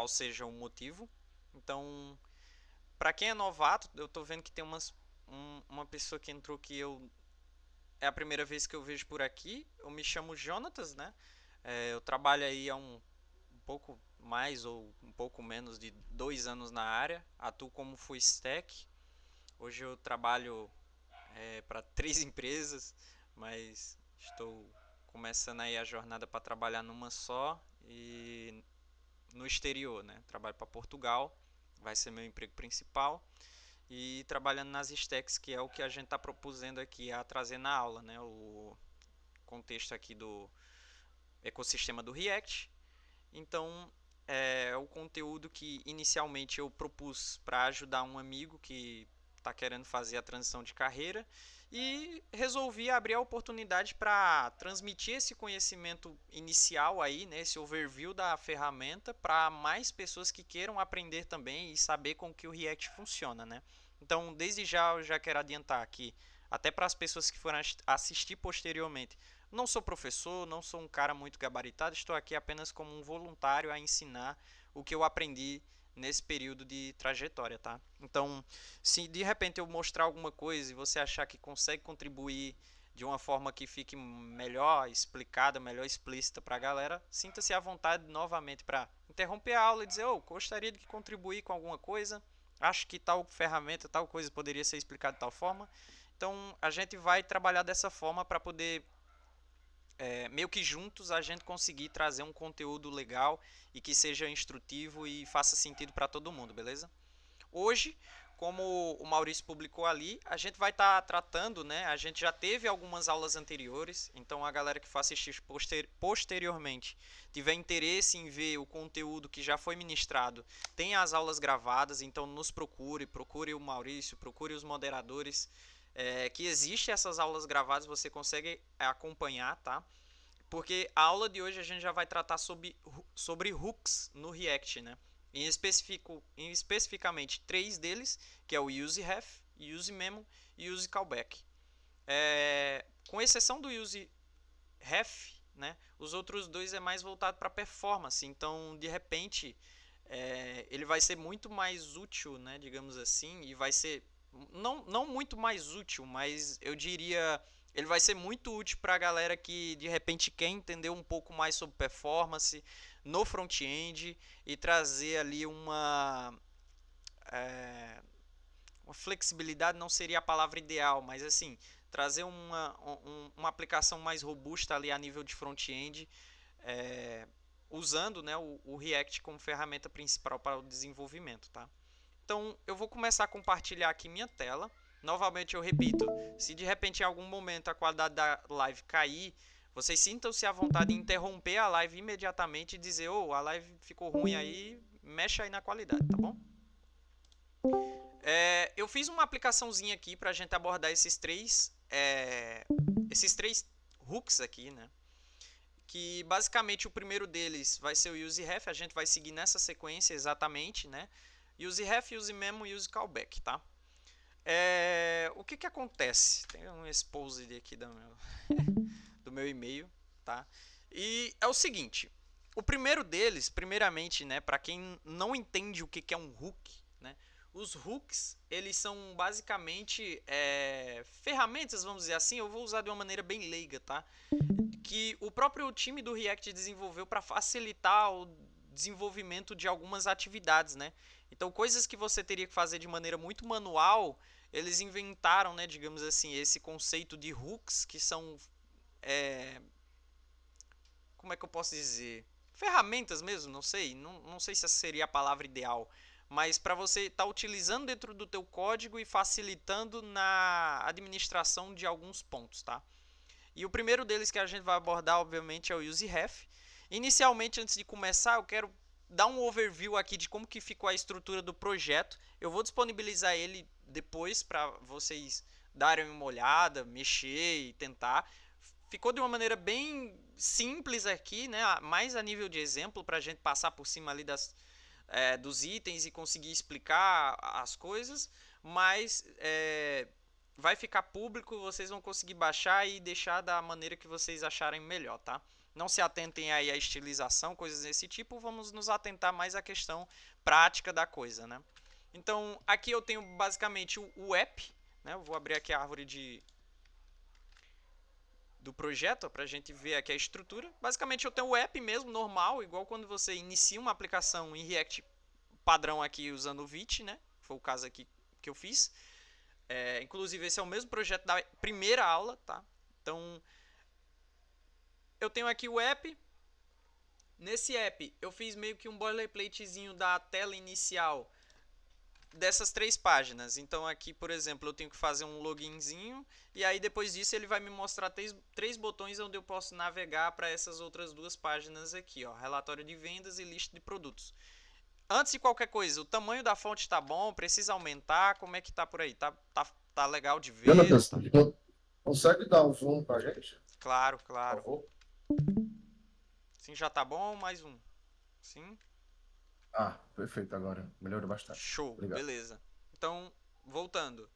qual seja o motivo. Então, para quem é novato, eu tô vendo que tem uma pessoa que entrou que é a primeira vez que eu vejo por aqui. Eu me chamo Jonatas, né? Eu trabalho aí há um pouco mais ou um pouco menos de 2 anos na área. Atuo como full stack. Hoje eu trabalho para 3 empresas, mas estou começando aí a jornada para trabalhar numa só e no exterior, né? Trabalho para Portugal, vai ser meu emprego principal e trabalhando nas stacks, que é o que a gente está propusendo aqui a trazer na aula, né? O contexto aqui do ecossistema do React. Então, é o conteúdo que inicialmente eu propus para ajudar um amigo que está querendo fazer a transição de carreira e resolvi abrir a oportunidade para transmitir esse conhecimento inicial aí, né, esse overview da ferramenta para mais pessoas que queiram aprender também e saber como que o React funciona, né? Então, desde já eu já quero adiantar aqui, até para as pessoas que forem assistir posteriormente, não sou professor, não sou um cara muito gabaritado, estou aqui apenas como um voluntário a ensinar o que eu aprendi nesse período de trajetória, tá? Então, se de repente eu mostrar alguma coisa e você achar que consegue contribuir de uma forma que fique melhor explicada, melhor explícita para a galera, sinta-se à vontade novamente para interromper a aula e dizer: "Oh, gostaria de contribuir com alguma coisa, acho que tal ferramenta, tal coisa poderia ser explicada de tal forma". Então, a gente vai trabalhar dessa forma para poder meio que juntos a gente conseguir trazer um conteúdo legal e que seja instrutivo e faça sentido para todo mundo, beleza? Hoje, como o Maurício publicou ali, a gente vai estar tratando, né? A gente já teve algumas aulas anteriores, então a galera que for assistir posteriormente tiver interesse em ver o conteúdo que já foi ministrado, tem as aulas gravadas, então nos procure o Maurício, procure os moderadores, que existe essas aulas gravadas, você consegue acompanhar, tá? Porque a aula de hoje a gente já vai tratar sobre hooks no React, né? Especificamente três deles, que é o useRef, useMemo e useCallback. Com exceção do useRef, né, os outros dois é mais voltado para performance. Então, de repente, ele vai ser muito mais útil, né, digamos assim, e vai ser não muito mais útil, mas eu diria ele vai ser muito útil para a galera que de repente quer entender um pouco mais sobre performance no front-end e trazer ali uma flexibilidade não seria a palavra ideal, mas assim, trazer uma aplicação mais robusta ali a nível de front-end, usando, né, o React como ferramenta principal para o desenvolvimento, tá? Então, eu vou começar a compartilhar aqui minha tela. Novamente, eu repito, se de repente em algum momento a qualidade da live cair, vocês sintam-se à vontade de interromper a live imediatamente e dizer: "Oh, a live ficou ruim aí, mexe aí na qualidade", tá bom? Eu fiz uma aplicaçãozinha aqui para a gente abordar esses três hooks aqui, né? Que basicamente o primeiro deles vai ser o useRef, a gente vai seguir nessa sequência exatamente, né? Useref, useMemo e useCallback, tá? O que acontece? Tem um exposed aqui do meu e-mail, tá? E é o seguinte, o primeiro deles, primeiramente, né, para quem não entende o que é um hook, né? Os hooks, eles são basicamente ferramentas, vamos dizer assim, eu vou usar de uma maneira bem leiga, tá? Que o próprio time do React desenvolveu para facilitar o desenvolvimento de algumas atividades, né? Então, coisas que você teria que fazer de maneira muito manual, eles inventaram, né, digamos assim, esse conceito de hooks, que são, é, como é que eu posso dizer? Ferramentas mesmo, não sei, não sei se essa seria a palavra ideal, mas para você estar utilizando dentro do teu código e facilitando na administração de alguns pontos, tá? E o primeiro deles que a gente vai abordar, obviamente, é o useRef. Inicialmente, antes de começar, eu quero dar um overview aqui de como que ficou a estrutura do projeto. Eu vou disponibilizar ele depois para vocês darem uma olhada, mexer e tentar. Ficou de uma maneira bem simples aqui, né? Mais a nível de exemplo, para a gente passar por cima ali dos itens e conseguir explicar as coisas, mas vai ficar público, vocês vão conseguir baixar e deixar da maneira que vocês acharem melhor, tá? não se atentem aí à estilização, coisas desse tipo, vamos nos atentar mais à questão prática da coisa, né? Então, aqui eu tenho basicamente o app, né? Eu vou abrir aqui a árvore do projeto para a gente ver aqui a estrutura. Basicamente, eu tenho o app mesmo, normal, igual quando você inicia uma aplicação em React padrão aqui usando o Vite, né? Foi o caso aqui que eu fiz. Inclusive, esse é o mesmo projeto da primeira aula, tá? Então, eu tenho aqui o app. Nesse app, eu fiz meio que um boilerplatezinho da tela inicial dessas 3 páginas. Então, aqui, por exemplo, eu tenho que fazer um loginzinho. E aí, depois disso, ele vai me mostrar 3 botões onde eu posso navegar para essas outras 2 páginas aqui, ó. Relatório de vendas e lista de produtos. Antes de qualquer coisa, o tamanho da fonte está bom? Precisa aumentar? Como é que tá por aí? Tá legal de ver? Jonatas, consegue dar um zoom pra gente, Claro, por claro. favor? Sim, já tá bom. Mais um. Sim. Ah, perfeito agora. Melhorou bastante. Show. Obrigado. Beleza. Então, voltando.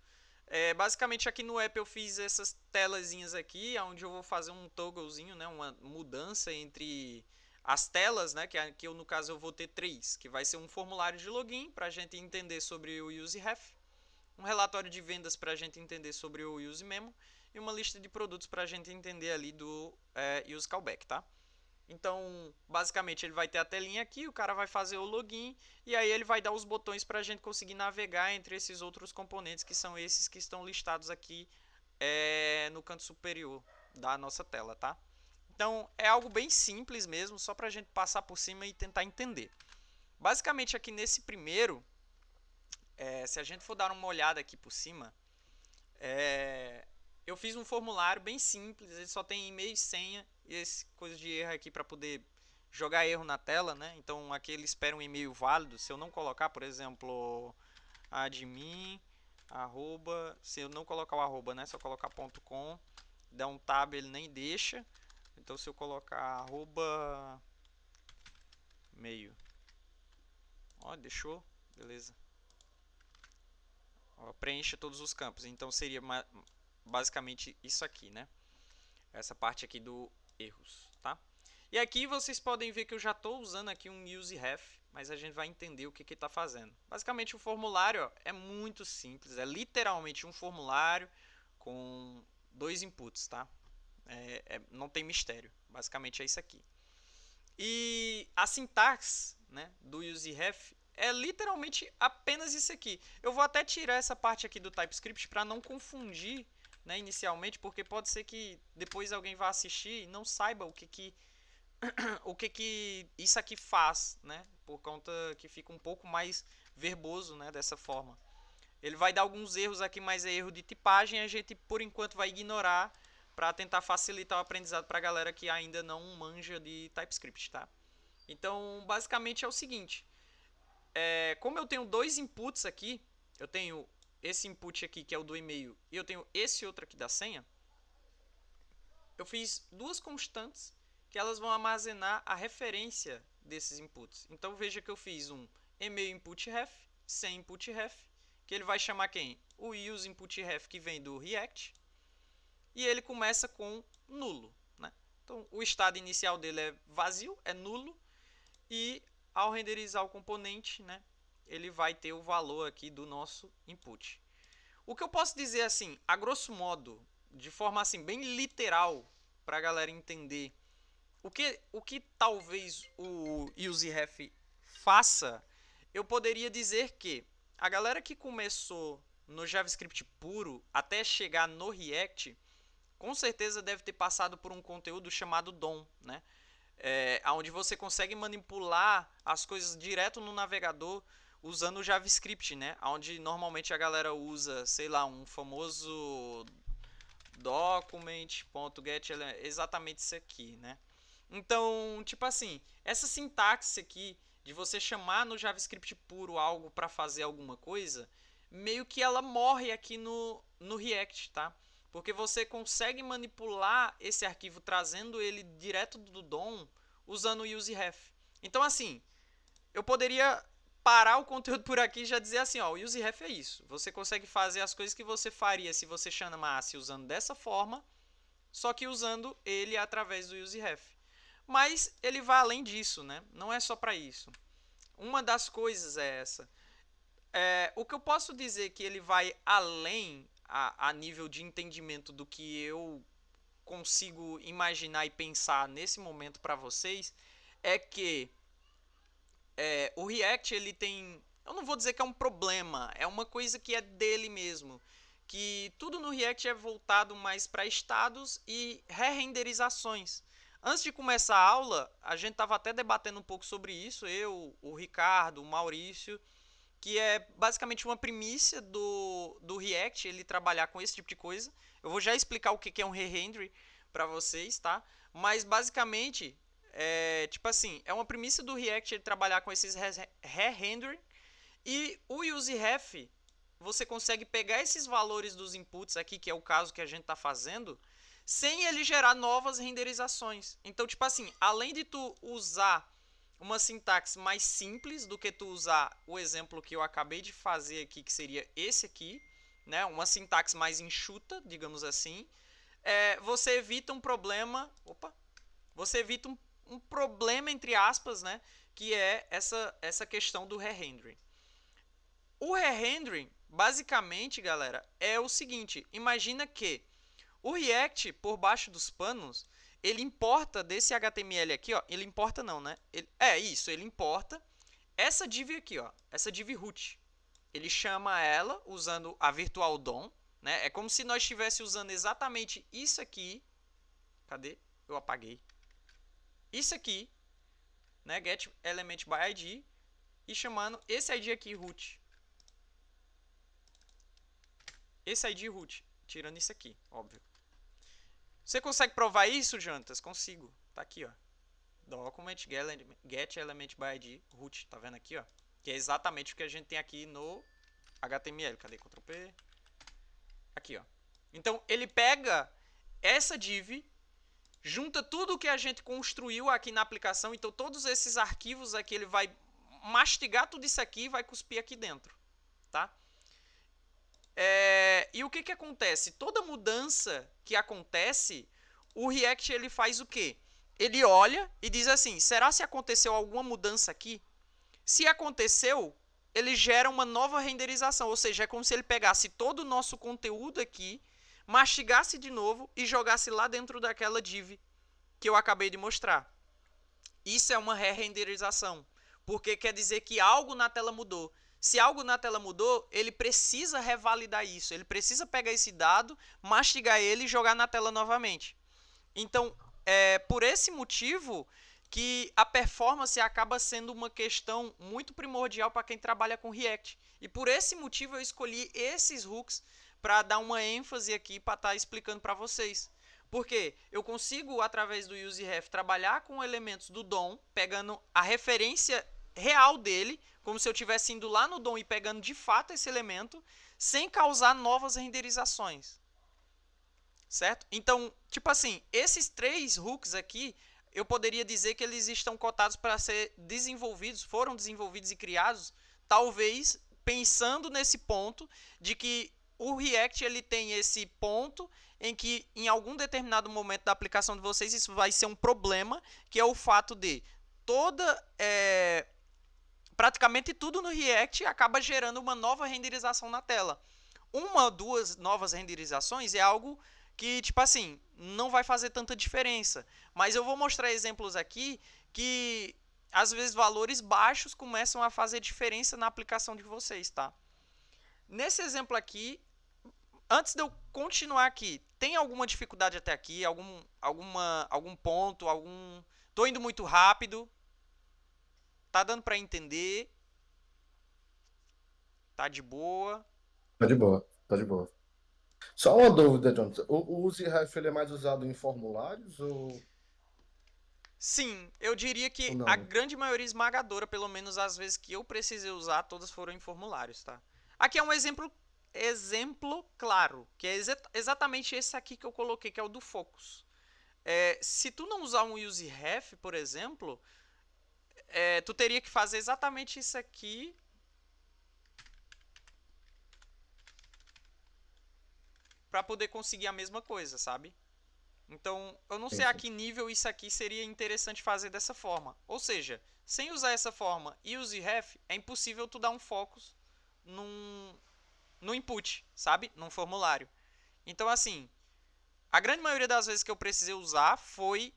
Basicamente aqui no app eu fiz essas telazinhas aqui, onde eu vou fazer um togglezinho, né, uma mudança entre as telas, né, que eu, no caso eu vou ter 3, que vai ser um formulário de login para a gente entender sobre o use ref, um relatório de vendas para a gente entender sobre o use memo e uma lista de produtos para a gente entender ali do use callback, tá? Então, basicamente, ele vai ter a telinha aqui, o cara vai fazer o login e aí ele vai dar os botões para a gente conseguir navegar entre esses outros componentes que são esses que estão listados aqui no canto superior da nossa tela, tá? Então, é algo bem simples mesmo, só para a gente passar por cima e tentar entender. Basicamente, aqui nesse primeiro, se a gente for dar uma olhada aqui por cima, eu fiz um formulário bem simples, ele só tem e-mail e senha e esse coisa de erro aqui para poder jogar erro na tela, né? Então aqui ele espera um e-mail válido. Se eu não colocar, por exemplo, admin arroba, se eu não colocar o arroba, né? Se eu colocar .com, dá um tab, ele nem deixa. Então se eu colocar arroba meio, ó, deixou, beleza. Ó, preencha todos os campos. Então seria basicamente isso aqui, né? Essa parte aqui do erros, tá? E aqui vocês podem ver que eu já estou usando aqui um useRef, mas a gente vai entender o que está fazendo. Basicamente o formulário ó, é muito simples, é literalmente um formulário com 2 inputs, tá? Não tem mistério, basicamente é isso aqui. E a sintaxe, né, do useRef é literalmente apenas isso aqui. Eu vou até tirar essa parte aqui do TypeScript para não confundir, né, inicialmente, porque pode ser que depois alguém vá assistir e não saiba o que isso aqui faz, né? Por conta que fica um pouco mais verboso, né, dessa forma. Ele vai dar alguns erros aqui, mas é erro de tipagem, a gente por enquanto vai ignorar para tentar facilitar o aprendizado para a galera que ainda não manja de TypeScript, tá? Então, basicamente é o seguinte, como eu tenho 2 inputs aqui, eu tenho esse input aqui que é o do e-mail e eu tenho esse outro aqui da senha, eu fiz 2 constantes que elas vão armazenar a referência desses inputs. Então veja que eu fiz um e-mail input ref, sem input ref, que ele vai chamar quem? O use input ref que vem do React, e ele começa com nulo, né? Então o estado inicial dele é vazio, é nulo, e ao renderizar o componente, né, ele vai ter o valor aqui do nosso input. O que eu posso dizer assim, a grosso modo, de forma assim bem literal, para a galera entender o que talvez o useRef faça, eu poderia dizer que a galera que começou no JavaScript puro até chegar no React, com certeza deve ter passado por um conteúdo chamado DOM, né? Onde você consegue manipular as coisas direto no navegador usando o JavaScript, né? Onde normalmente a galera usa, sei lá, um famoso document.get, exatamente isso aqui, né? Então, tipo assim, essa sintaxe aqui de você chamar no JavaScript puro algo para fazer alguma coisa, meio que ela morre aqui no React, tá? Porque você consegue manipular esse arquivo trazendo ele direto do DOM usando o useRef. Então, assim, eu poderia parar o conteúdo por aqui e já dizer assim, ó, o useRef é isso. Você consegue fazer as coisas que você faria se você chamasse usando dessa forma, só que usando ele através do useRef. Mas ele vai além disso, né? Não é só para isso. Uma das coisas é essa. O que eu posso dizer que ele vai além a nível de entendimento do que eu consigo imaginar e pensar nesse momento para vocês é que o React ele tem, eu não vou dizer que é um problema, é uma coisa que é dele mesmo, que tudo no React é voltado mais para estados e re-renderizações. Antes de começar a aula, a gente estava até debatendo um pouco sobre isso, eu, o Ricardo, o Maurício, que é basicamente uma primícia do React, ele trabalhar com esse tipo de coisa. Eu vou já explicar o que é um re-render para vocês, tá? Mas basicamente, tipo assim, é uma premissa do React ele trabalhar com esses re-render e o useref, você consegue pegar esses valores dos inputs aqui, que é o caso que a gente está fazendo, sem ele gerar novas renderizações. Então, tipo assim, além de tu usar uma sintaxe mais simples do que tu usar o exemplo que eu acabei de fazer aqui, que seria esse aqui, né? Uma sintaxe mais enxuta, digamos assim, você evita um problema. Opa! Você evita um problema, entre aspas, né? Que é essa questão do re-rendering. O re-rendering, basicamente, galera, é o seguinte: imagina que o React, por baixo dos panos, ele importa desse HTML aqui, ó. Ele importa não, né? Ele importa essa div aqui, ó. Essa div root. Ele chama ela usando a virtual DOM, né? É como se nós estivéssemos usando exatamente isso aqui. Cadê? Eu apaguei. Isso aqui, né? Get element by ID e chamando esse ID aqui root. Esse ID root, tirando isso aqui, óbvio. Você consegue provar isso, Jantas? Consigo. Tá aqui, ó. Document get element by ID root, tá vendo aqui, ó? Que é exatamente o que a gente tem aqui no HTML. Cadê? Ctrl P. Aqui, ó. Então, ele pega essa div, junta tudo o que a gente construiu aqui na aplicação. Então, todos esses arquivos aqui, ele vai mastigar tudo isso aqui e vai cuspir aqui dentro, tá? E o que acontece? Toda mudança que acontece, o React ele faz o quê? Ele olha e diz assim, será se aconteceu alguma mudança aqui? Se aconteceu, ele gera uma nova renderização, ou seja, é como se ele pegasse todo o nosso conteúdo aqui, mastigasse de novo e jogasse lá dentro daquela div que eu acabei de mostrar. Isso é uma re-renderização, porque quer dizer que algo na tela mudou. Se algo na tela mudou, ele precisa revalidar isso, ele precisa pegar esse dado, mastigar ele e jogar na tela novamente. Então, por esse motivo que a performance acaba sendo uma questão muito primordial para quem trabalha com React. E por esse motivo eu escolhi esses hooks para dar uma ênfase aqui para estar explicando para vocês. Porque eu consigo, através do useref, trabalhar com elementos do DOM, pegando a referência real dele, como se eu estivesse indo lá no DOM e pegando de fato esse elemento, sem causar novas renderizações. Certo? Então, tipo assim, esses três hooks aqui, eu poderia dizer que eles estão cotados para ser desenvolvidos, foram desenvolvidos e criados, talvez pensando nesse ponto de que o React ele tem esse ponto em que em algum determinado momento da aplicação de vocês isso vai ser um problema, que é o fato de praticamente tudo no React acaba gerando uma nova renderização na tela. Uma ou duas novas renderizações é algo que, tipo assim, não vai fazer tanta diferença. Mas eu vou mostrar exemplos aqui que, às vezes, valores baixos começam a fazer diferença na aplicação de vocês, tá? Nesse exemplo aqui, antes de eu continuar aqui, tem alguma dificuldade até aqui? Algum ponto? Tô indo muito rápido? Tá dando para entender? Tá de boa? Tá de boa, tá de boa. Só uma dúvida, Jonathan. O useref ele é mais usado em formulários Sim, eu diria ou que a não? grande maioria esmagadora, pelo menos as vezes que eu precisei usar, todas foram em formulários, tá? Aqui é um exemplo claro, que é exatamente esse aqui que eu coloquei, que é o do Focus. Se tu não usar um useref, por exemplo, tu teria que fazer exatamente isso aqui para poder conseguir a mesma coisa, sabe? Então, eu não Sim, sei a sim. que nível isso aqui seria interessante fazer dessa forma. Ou seja, sem usar essa forma e use ref, é impossível tu dar um focus num, no input, sabe? Num formulário. Então, assim, a grande maioria das vezes que eu precisei usar foi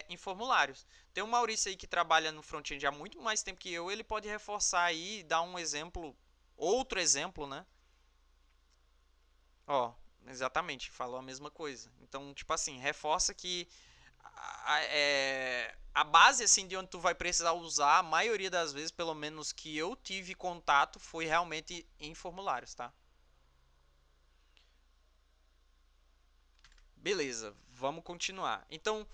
em formulários. Tem um Maurício aí que trabalha no front-end há muito mais tempo que eu, ele pode reforçar aí e dar um exemplo, outro exemplo, né? Ó, exatamente, falou a mesma coisa. Então, tipo assim, reforça que a base assim de onde tu vai precisar usar, a maioria das vezes, pelo menos que eu tive contato, foi realmente em formulários, tá? Beleza, vamos continuar. Então,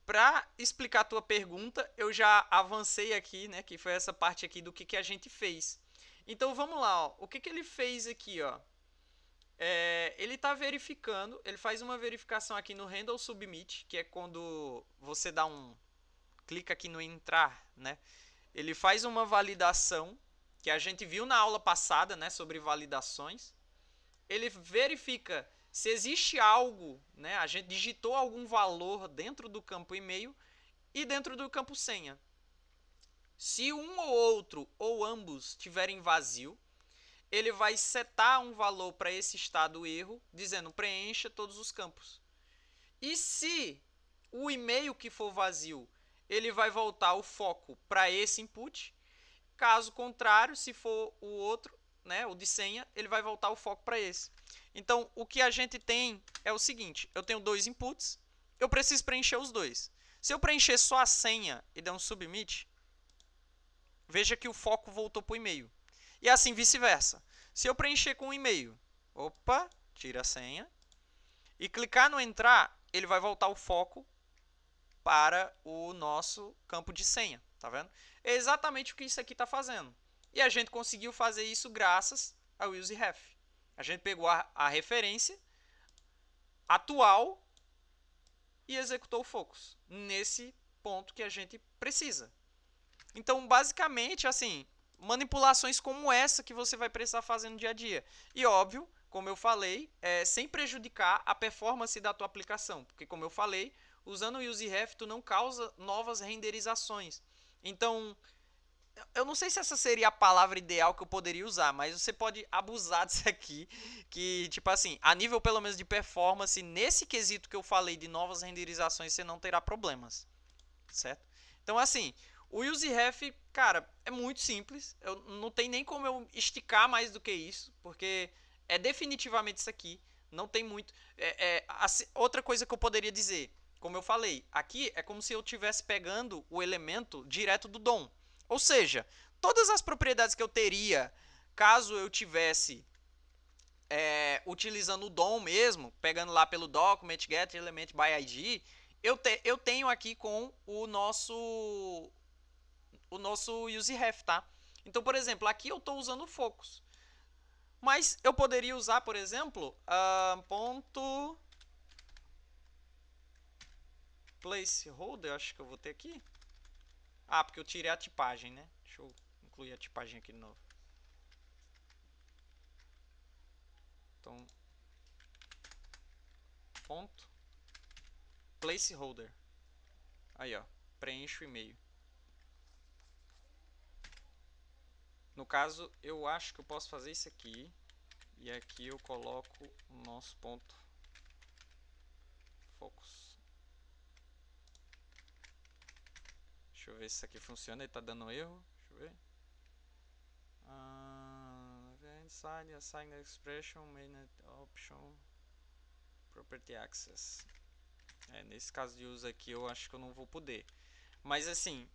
para explicar a tua pergunta, eu já avancei aqui, né, que foi essa parte aqui do que a gente fez. Então, vamos lá, ó. O que ele fez aqui, ó? Ele está verificando, ele faz uma verificação aqui no handle submit, que é quando você dá um clica aqui no entrar, né? Ele faz uma validação que a gente viu na aula passada, né, sobre validações. Ele verifica se existe algo, né? A gente digitou algum valor dentro do campo e-mail e dentro do campo senha. Se um ou outro ou ambos tiverem vazio, ele vai setar um valor para esse estado erro, dizendo preencha todos os campos. E se o e-mail que for vazio, ele vai voltar o foco para esse input. Caso contrário, se for o outro, né, o de senha, ele vai voltar o foco para esse. Então, o que a gente tem é o seguinte: eu tenho dois inputs, eu preciso preencher os dois. Se eu preencher só a senha e der um submit, veja que o foco voltou para o e-mail. E assim vice-versa. Se eu preencher com o e-mail, opa, tira a senha, e clicar no entrar, ele vai voltar o foco para o nosso campo de senha, tá vendo? É exatamente o que isso aqui está fazendo. E a gente conseguiu fazer isso graças ao useRef. A gente pegou a referência atual e executou o focus nesse ponto que a gente precisa. Então, basicamente, assim, manipulações como essa que você vai precisar fazer no dia a dia. E óbvio, como eu falei, sem prejudicar a performance da tua aplicação, porque como eu falei, usando o useRef tu não causa novas renderizações. Então, eu não sei se essa seria a palavra ideal que eu poderia usar, mas você pode abusar disso aqui, que, tipo assim, a nível pelo menos de performance, nesse quesito que eu falei de novas renderizações, você não terá problemas, certo? Então, assim, o useRef, cara, é muito simples, eu não tem nem como eu esticar mais do que isso, porque é definitivamente isso aqui, não tem muito... outra coisa que eu poderia dizer, como eu falei, aqui é como se eu estivesse pegando o elemento direto do DOM. Ou seja, todas as propriedades que eu teria caso eu tivesse utilizando o DOM mesmo, pegando lá pelo document get element by id, eu tenho aqui com o nosso useRef, tá? Então, por exemplo, aqui eu estou usando o focus. Mas eu poderia usar, por exemplo, ponto placeholder, acho que eu vou ter aqui. Ah, porque eu tirei a tipagem, né? Deixa eu incluir a tipagem aqui de novo. Então, ponto placeholder. Aí, ó, preenche o e-mail. No caso, eu acho que eu posso fazer isso aqui. E aqui eu coloco o nosso ponto focus. Deixa eu ver se isso aqui funciona. Ele tá dando erro. Deixa eu ver. Inside assign expression main option property access. Nesse caso de uso aqui eu acho que eu não vou poder. Mas assim,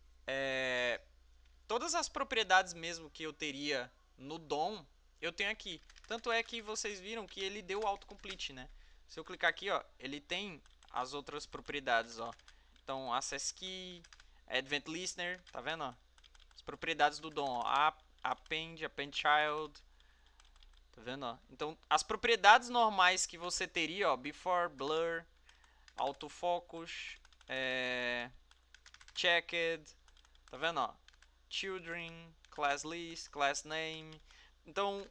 todas as propriedades mesmo que eu teria no DOM, eu tenho aqui. Tanto é que vocês viram que ele deu autocomplete, né? Se eu clicar aqui, ó, ele tem as outras propriedades, ó. Então, access key, advent listener, tá vendo, ó? As propriedades do DOM, ó, append child, tá vendo, ó? Então, as propriedades normais que você teria, ó, before, blur, autofocus, checked, tá vendo, ó? Children, class list, class name. Então,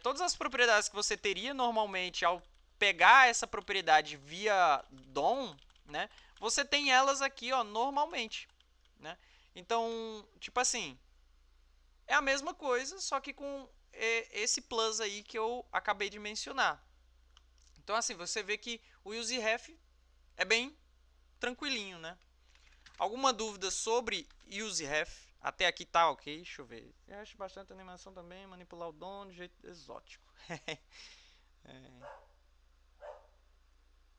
todas as propriedades que você teria normalmente ao pegar essa propriedade via DOM, né, você tem elas aqui, ó, normalmente, né? Então, tipo assim, é a mesma coisa, só que com esse plus aí que eu acabei de mencionar. Então, assim, você vê que o useref é bem tranquilinho, né? Alguma dúvida sobre useref? Até aqui tá ok, deixa eu ver. Eu acho bastante animação também, manipular o dono de jeito exótico.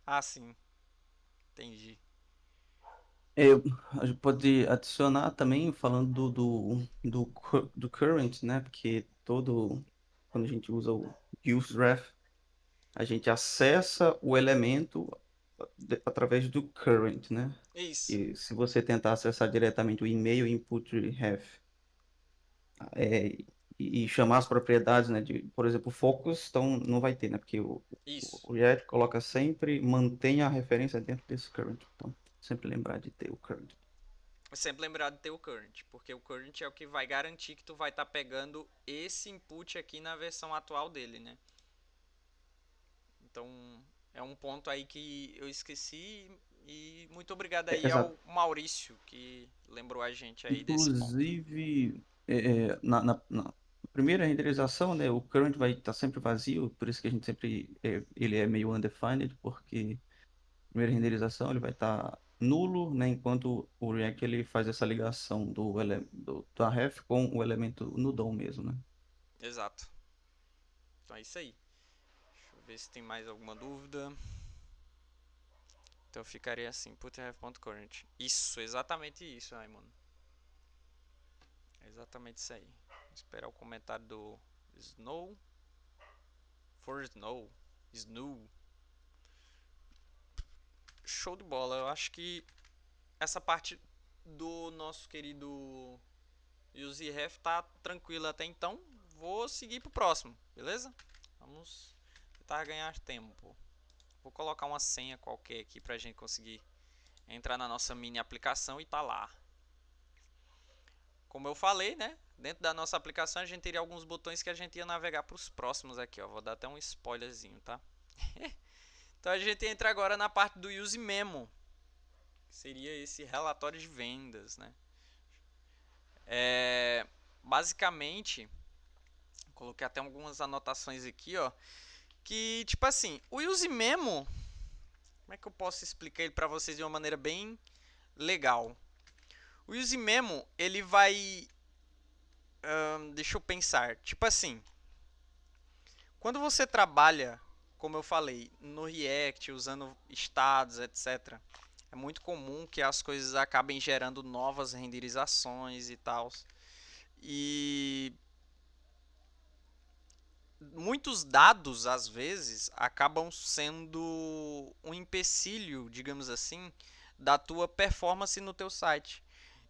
Ah, sim, entendi. É, a gente pode adicionar também, falando do current, né? Porque quando a gente usa o useRef, a gente acessa o elemento através do current, né? Isso, E se você tentar acessar diretamente o e-mail input ref, é, e chamar as propriedades, né? Por exemplo, focus, então não vai ter, né? Porque isso. o React coloca sempre, mantém a referência dentro desse current. Então, sempre lembrar de ter o current. Sempre lembrar de ter o current, porque o current é o que vai garantir que tu vai estar pegando esse input aqui na versão atual dele, né? Então, é um ponto aí que eu esqueci e muito obrigado aí Exato. ao Maurício que lembrou a gente aí desse ponto. Inclusive, na primeira renderização, né, o current vai estar sempre vazio, por isso que a gente sempre, ele é meio undefined, porque na primeira renderização ele vai estar nulo, né, enquanto o React ele faz essa ligação da ref com o elemento no DOM mesmo, né? Exato. Então é isso aí. Deixa eu ver se tem mais alguma dúvida. Então ficaria assim, putref.current. Isso, exatamente isso, Raimon. É exatamente isso aí. Vou esperar o comentário do Snow. For Snow. Snow. Show de bola. Eu acho que essa parte do nosso querido useref tá tranquila até então. Vou seguir pro próximo, beleza? Vamos tentar ganhar tempo. Vou colocar uma senha qualquer aqui pra gente conseguir entrar na nossa mini aplicação e tá lá. Como eu falei, né? Dentro da nossa aplicação a gente teria alguns botões que a gente ia navegar para os próximos aqui, ó. Vou dar até um spoilerzinho, tá? Então a gente entra agora na parte do use memo, que seria esse relatório de vendas, né? Basicamente, coloquei até algumas anotações aqui, ó, que tipo assim, o use memo, como é que eu posso explicar ele para vocês de uma maneira bem legal? O use memo, ele vai deixa eu pensar. Tipo assim, quando você trabalha, como eu falei, no React, usando estados, etc., é muito comum que as coisas acabem gerando novas renderizações e tal. E muitos dados, às vezes, acabam sendo um empecilho, digamos assim, da tua performance no teu site.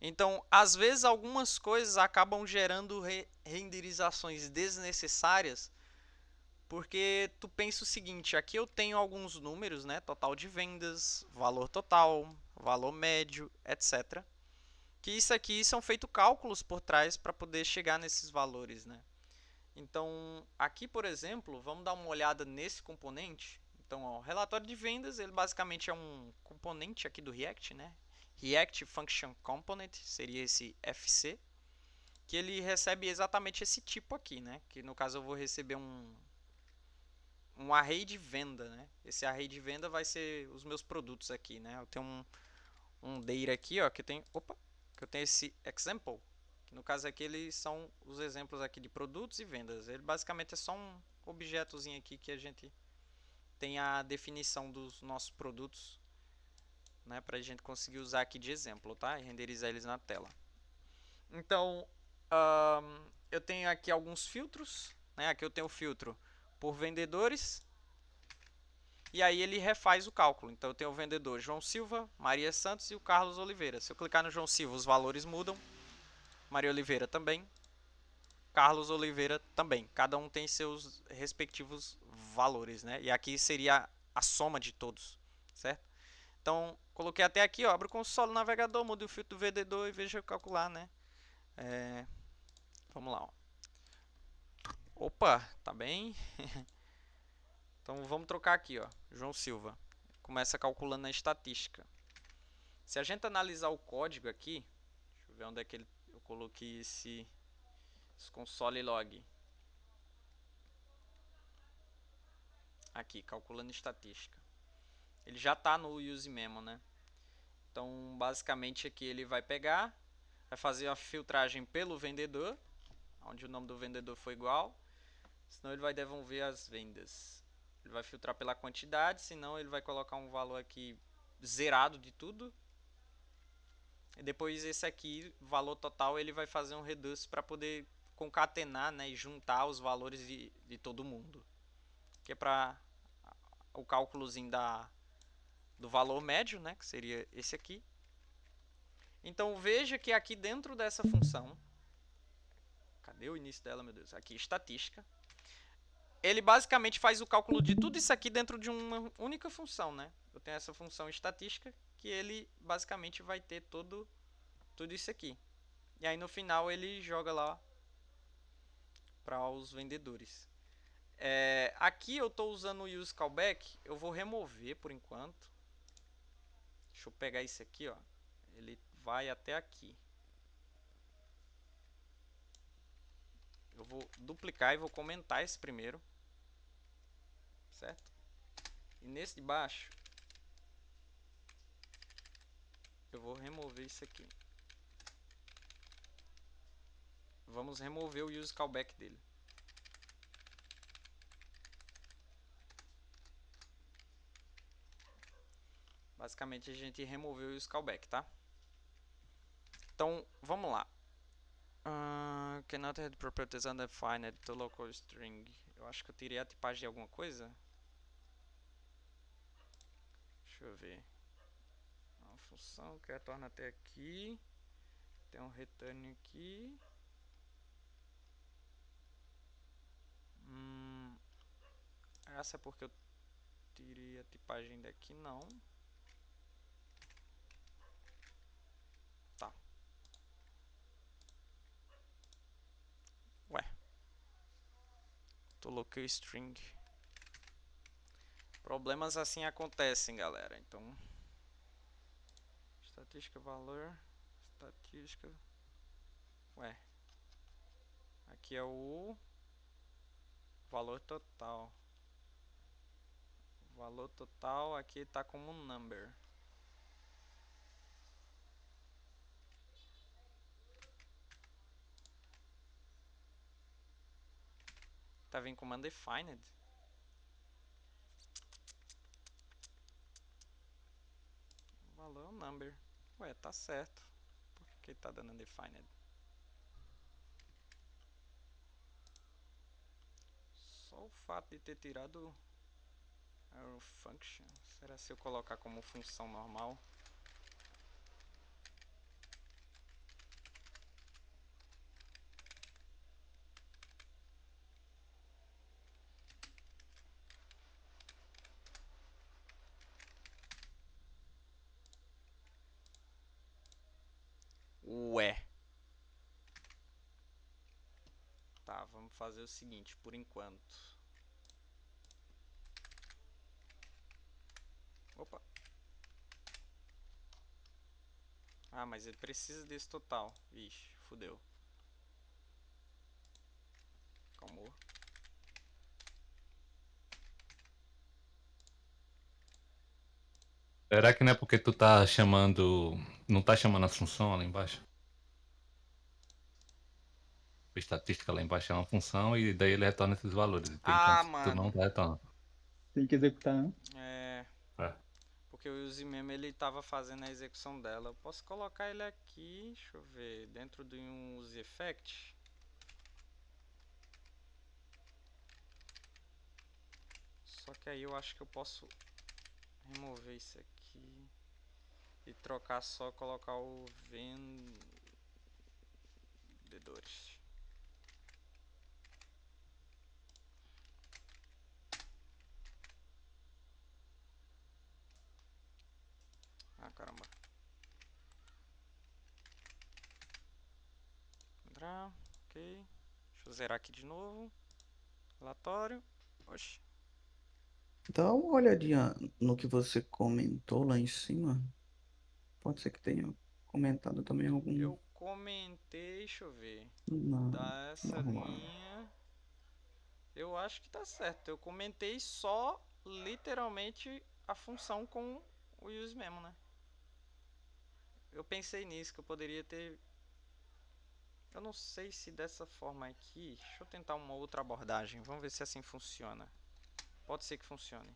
Então, às vezes, algumas coisas acabam gerando renderizações desnecessárias, porque tu pensa o seguinte, aqui eu tenho alguns números, né, total de vendas, valor total, valor médio, etc. Que isso aqui são feitos cálculos por trás para poder chegar nesses valores, né? Então, aqui, por exemplo, vamos dar uma olhada nesse componente. Então, ó, o relatório de vendas, ele basicamente é um componente aqui do React, né? React Function Component, seria esse FC, que ele recebe exatamente esse tipo aqui, né? Que no caso eu vou receber um array de venda, né? Esse array de venda vai ser os meus produtos aqui, né? Eu tenho um data aqui, ó, que eu tenho esse example, que no caso aqui eles são os exemplos aqui de produtos e vendas. Ele basicamente é só um objetozinho aqui que a gente tem a definição dos nossos produtos, né, para a gente conseguir usar aqui de exemplo, tá? E renderizar eles na tela. Então, eu tenho aqui alguns filtros, né? Aqui eu tenho o filtro por vendedores, e aí ele refaz o cálculo. Então eu tenho o vendedor João Silva, Maria Santos e o Carlos Oliveira. Se eu clicar no João Silva, os valores mudam. Maria Oliveira também. Carlos Oliveira também. Cada um tem seus respectivos valores, né? E aqui seria a soma de todos, certo? Então, coloquei até aqui, ó, abro o console navegador, mudo o filtro do vendedor e veja calcular, né? Vamos lá, ó. Opa, tá bem. Então vamos trocar aqui, ó, João Silva. Começa calculando a estatística. Se a gente analisar o código aqui, deixa eu ver onde é que eu coloquei esse console log. Aqui, calculando estatística. Ele já está no use memo, né? Então, basicamente aqui ele vai pegar, vai fazer a filtragem pelo vendedor, onde o nome do vendedor foi igual, senão ele vai devolver as vendas. Ele vai filtrar pela quantidade, senão ele vai colocar um valor aqui zerado de tudo. E depois esse aqui, valor total, ele vai fazer um reduce para poder concatenar, né, e juntar os valores de todo mundo. Que é para o cálculozinho do valor médio, né, que seria esse aqui. Então veja que aqui dentro dessa função, cadê o início dela, meu Deus? Aqui, estatística. Ele basicamente faz o cálculo de tudo isso aqui dentro de uma única função, né? Eu tenho essa função estatística que ele basicamente vai ter tudo isso aqui. E aí no final ele joga lá para os vendedores. Aqui eu estou usando o use callback, eu vou remover por enquanto. Deixa eu pegar isso aqui, ó. Ele vai até aqui. Eu vou duplicar e vou comentar esse primeiro. Certo? E nesse de baixo, eu vou remover isso aqui. Vamos remover o use callback dele. Basicamente a gente removeu o use callback, tá? Então, vamos lá. Cannot add properties undefined to local string. Eu acho que eu tirei a tipagem de alguma coisa. Deixa eu ver. Uma função que retorna até aqui. Tem um return aqui. Essa é porque eu tirei a tipagem daqui, não. Tá. Ué. To local string. Problemas assim acontecem, galera. Então, estatística, valor, estatística. Ué. Aqui é o valor total. O valor total aqui está como number. Tá vindo como undefined. O valor é um number. Ué, tá certo. Por que tá dando undefined? Só o fato de ter tirado arrow function. Será se eu colocar como função normal? Ué. Tá, vamos fazer o seguinte, por enquanto. Opa. Ah, mas ele precisa desse total. Vixe, fudeu. Calma. Será que não é porque tu tá chamando. Não tá chamando a função lá embaixo? A estatística lá embaixo é uma função e daí ele retorna esses valores. E por Ah, enquanto tu não mano. tá retornando. Tem que executar antes. É. É. Porque o use memo ele tava fazendo a execução dela. Eu posso colocar ele aqui, deixa eu ver, dentro de um use effect. Só que aí eu acho que eu posso remover isso aqui e trocar só, colocar o vendedores. Ah, caramba. Entrar, ok. Deixa eu zerar aqui de novo. Relatório. Oxi. Dá uma olhadinha no que você comentou lá em cima. Pode ser que tenha comentado também algum. Eu comentei, deixa eu ver. Não, Tá essa normal. linha. Eu acho que tá certo. Eu comentei só literalmente a função com o use mesmo, né? Eu pensei nisso, que eu poderia ter. Eu não sei se dessa forma aqui. Deixa eu tentar uma outra abordagem. Vamos ver se assim funciona. Pode ser que funcione.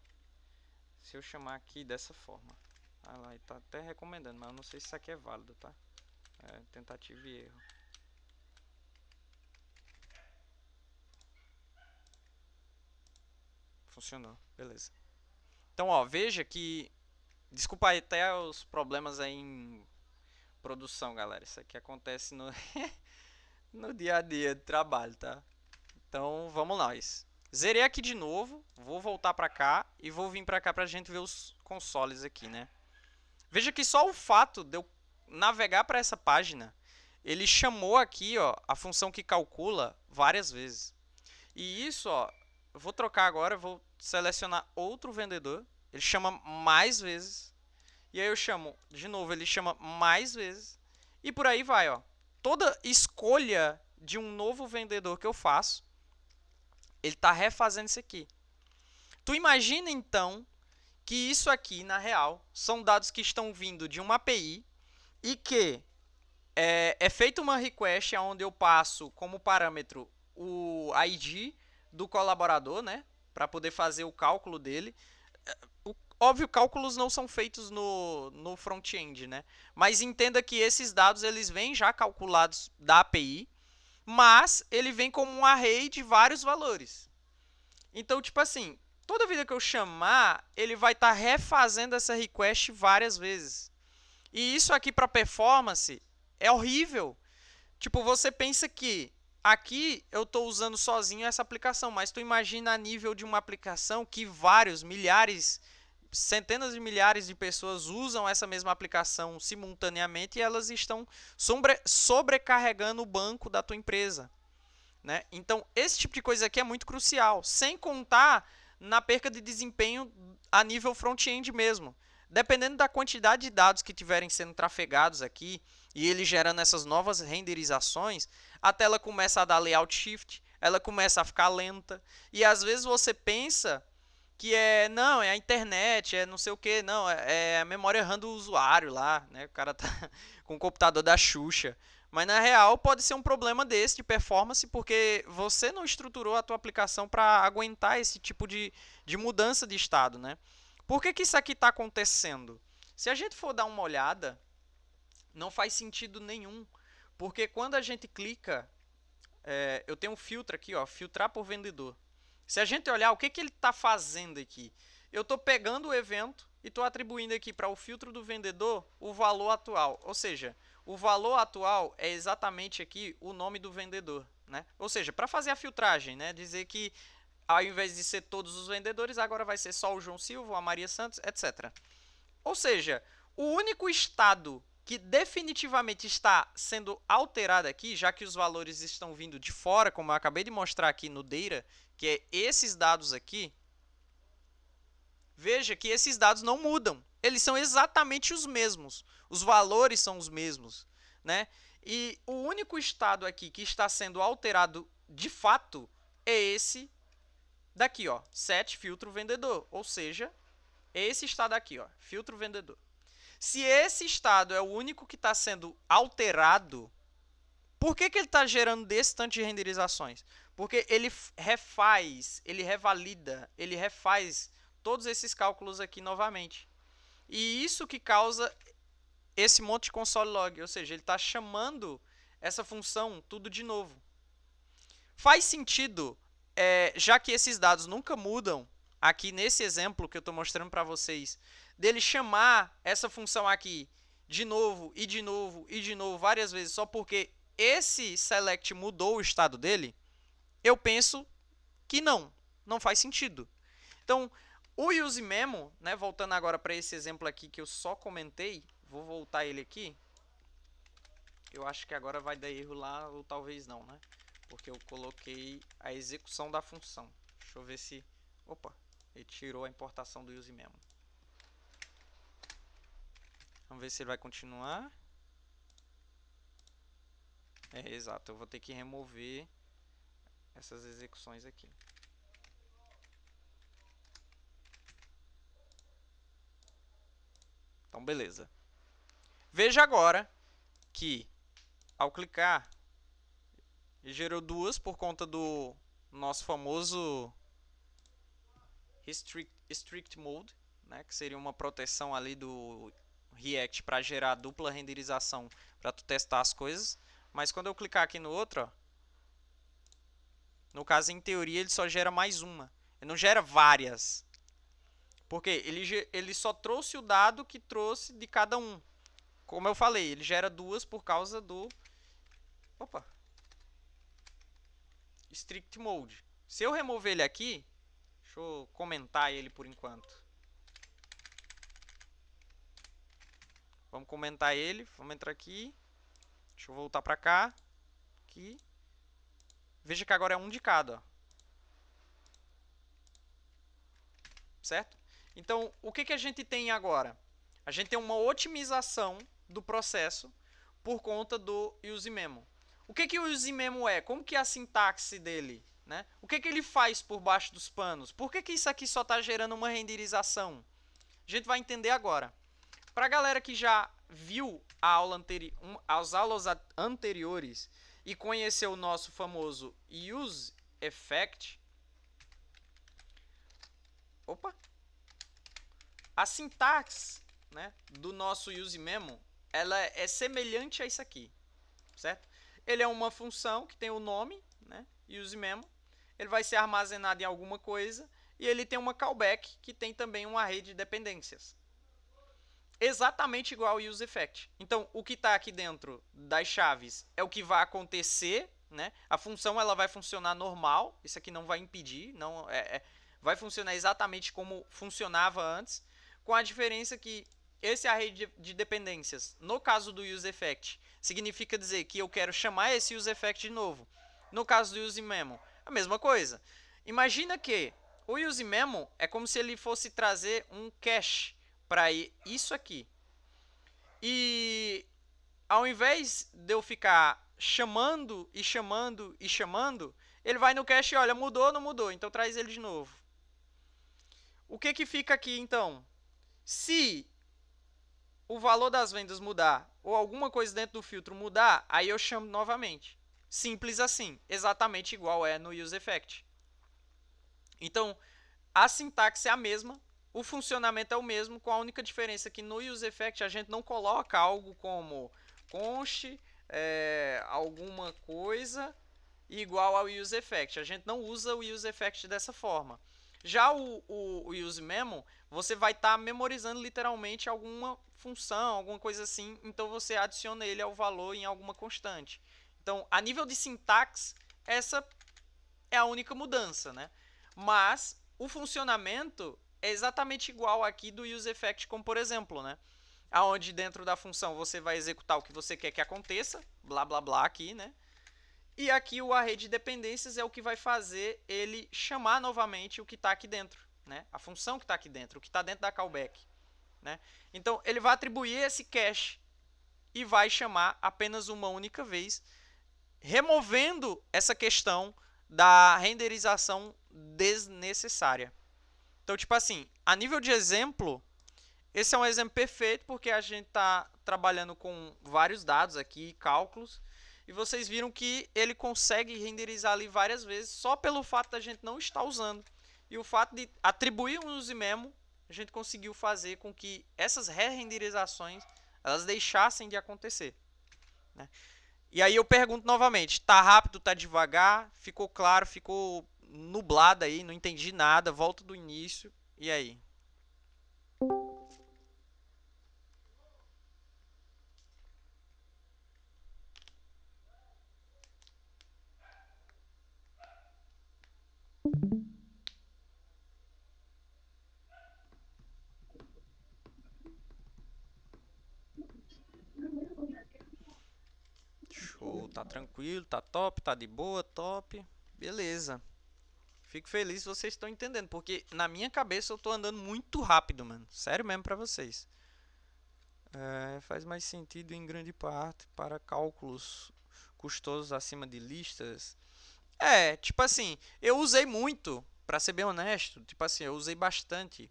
Se eu chamar aqui dessa forma. Ah lá, ele tá até recomendando, mas eu não sei se isso aqui é válido, tá? É, tentativa e erro. Funcionou, beleza. Então, ó, veja que. Desculpa aí até os problemas aí em produção, galera. Isso aqui acontece no, no dia a dia de trabalho, tá? Então, vamos lá. Zerei aqui de novo. Vou voltar pra cá e vou vir pra cá pra gente ver os consoles aqui, né? Veja que só o fato de eu navegar para essa página, ele chamou aqui, ó, a função que calcula várias vezes. E isso, ó, eu vou trocar agora, vou selecionar outro vendedor. Ele chama mais vezes. E aí eu chamo, de novo, ele chama mais vezes. E por aí vai, ó. Toda escolha de um novo vendedor que eu faço, ele está refazendo isso aqui. Tu imagina, então, que isso aqui, na real, são dados que estão vindo de uma API e que é feita uma request onde eu passo como parâmetro o ID do colaborador, né? Para poder fazer o cálculo dele. Óbvio, cálculos não são feitos no front-end, né? Mas entenda que esses dados eles vêm já calculados da API, mas ele vem como um array de vários valores. Então, tipo assim, toda vida que eu chamar, ele vai estar refazendo essa request várias vezes. E isso aqui para performance é horrível. Tipo, você pensa que aqui eu estou usando sozinho essa aplicação, mas tu imagina a nível de uma aplicação que vários, milhares, centenas de milhares de pessoas usam essa mesma aplicação simultaneamente e elas estão sobrecarregando o banco da tua empresa. Né? Então, esse tipo de coisa aqui é muito crucial, sem contar na perca de desempenho a nível front-end mesmo. Dependendo da quantidade de dados que estiverem sendo trafegados aqui e ele gerando essas novas renderizações, a tela começa a dar layout shift, ela começa a ficar lenta e às vezes você pensa que não, é a internet, é não sei o que, não, é a memória RAM do usuário lá, né? O cara tá com o computador da Xuxa. Mas na real pode ser um problema desse de performance porque você não estruturou a tua aplicação para aguentar esse tipo de mudança de estado, né? Por que isso aqui está acontecendo? Se a gente for dar uma olhada, não faz sentido nenhum. Porque quando a gente clica, eu tenho um filtro aqui, ó, filtrar por vendedor. Se a gente olhar o que ele está fazendo aqui, eu estou pegando o evento e estou atribuindo aqui para o filtro do vendedor o valor atual. Ou seja, o valor atual é exatamente aqui o nome do vendedor. Né? Ou seja, para fazer a filtragem, né? Dizer que ao invés de ser todos os vendedores, agora vai ser só o João Silva, a Maria Santos, etc. Ou seja, o único estado que definitivamente está sendo alterado aqui, já que os valores estão vindo de fora, como eu acabei de mostrar aqui no Data, que é esses dados aqui, veja que esses dados não mudam. Eles são exatamente os mesmos. Os valores são os mesmos. Né? E o único estado aqui que está sendo alterado de fato é esse daqui, ó, set filtro vendedor. Ou seja, é esse estado aqui, ó, filtro vendedor. Se esse estado é o único que está sendo alterado, por que ele está gerando desse tanto de renderizações? Porque ele refaz, ele revalida, ele refaz todos esses cálculos aqui novamente. E isso que causa esse monte de console log, ou seja, ele está chamando essa função tudo de novo. Faz sentido, já que esses dados nunca mudam, aqui nesse exemplo que eu estou mostrando para vocês, dele chamar essa função aqui de novo e de novo e de novo várias vezes só porque esse select mudou o estado dele, eu penso que não faz sentido. Então, o useMemo, né, voltando agora para esse exemplo aqui que eu só comentei, vou voltar ele aqui. Eu acho que agora vai dar erro lá ou talvez não, né? Porque eu coloquei a execução da função. Deixa eu ver se... Opa! Ele tirou a importação do useMemo. Vamos ver se ele vai continuar. Exato. Eu vou ter que remover essas execuções aqui. Então, beleza. Veja agora que, ao clicar, ele gerou duas por conta do nosso famoso Strict Mode, né, que seria uma proteção ali do React para gerar dupla renderização para tu testar as coisas. Mas quando eu clicar aqui no outro, ó, no caso, em teoria, ele só gera mais uma. Ele não gera várias. Porque ele só trouxe o dado que trouxe de cada um. Como eu falei, ele gera duas por causa do... Opa! Strict Mode. Se eu remover ele aqui, deixa eu comentar ele por enquanto. Vamos comentar ele. Vamos entrar aqui. Deixa eu voltar para cá. Aqui. Veja que agora é um de cada. Ó. Certo? Então, o que a gente tem agora? A gente tem uma otimização do processo por conta do useMemo. O que o useMemo é? Como que é a sintaxe dele? Né? O que ele faz por baixo dos panos? Por que isso aqui só está gerando uma renderização? A gente vai entender agora. Para a galera que já viu a aula as aulas anteriores e conheceu o nosso famoso useEffect, a sintaxe, né, do nosso useMemo, ela é semelhante a isso aqui, certo? Ele é uma função que tem o nome, né, useMemo, ele vai ser armazenado em alguma coisa e ele tem uma callback que tem também um array de dependências. Exatamente igual ao useEffect. Então, o que está aqui dentro das chaves é o que vai acontecer, né? A função ela vai funcionar normal, isso aqui não vai impedir, não vai funcionar exatamente como funcionava antes, com a diferença que esse array de dependências, no caso do useEffect, significa dizer que eu quero chamar esse useEffect de novo. No caso do useMemo, a mesma coisa. Imagina que o useMemo é como se ele fosse trazer um cache para isso aqui. E ao invés de eu ficar chamando e chamando e chamando, ele vai no cache e olha, mudou ou não mudou, então traz ele de novo. O que fica aqui então? Se o valor das vendas mudar ou alguma coisa dentro do filtro mudar, aí eu chamo novamente. Simples assim, exatamente igual é no useEffect. Então, a sintaxe é a mesma, o funcionamento é o mesmo, com a única diferença que no useEffect a gente não coloca algo como const alguma coisa igual ao useEffect. A gente não usa o useEffect dessa forma. Já o useMemo, você vai estar memorizando literalmente alguma função, alguma coisa assim, então você adiciona ele ao valor em alguma constante. Então, a nível de sintaxe, essa é a única mudança, né? Mas o funcionamento é exatamente igual aqui do useEffect, como por exemplo, né? Aonde dentro da função você vai executar o que você quer que aconteça, blá blá blá aqui, né? E aqui o array de dependências é o que vai fazer ele chamar novamente o que está aqui dentro, né? A função que está aqui dentro, o que está dentro da callback, né? Então ele vai atribuir esse cache e vai chamar apenas uma única vez, removendo essa questão da renderização desnecessária. Então, tipo assim, a nível de exemplo, esse é um exemplo perfeito porque a gente está trabalhando com vários dados aqui, cálculos, e vocês viram que ele consegue renderizar ali várias vezes só pelo fato da gente não estar usando. E o fato de atribuir um useMemo, a gente conseguiu fazer com que essas re-renderizações elas deixassem de acontecer, né? E aí eu pergunto novamente, tá rápido, tá devagar, ficou claro, ficou nublado aí, não entendi nada, volta do início, e aí? Show, tá tranquilo, tá top, tá de boa, top. Beleza. Fico feliz se vocês estão entendendo, porque na minha cabeça eu tô andando muito rápido, mano. Sério mesmo pra vocês. Faz mais sentido em grande parte para cálculos custosos acima de listas. Tipo assim, eu usei muito, pra ser bem honesto, tipo assim, eu usei bastante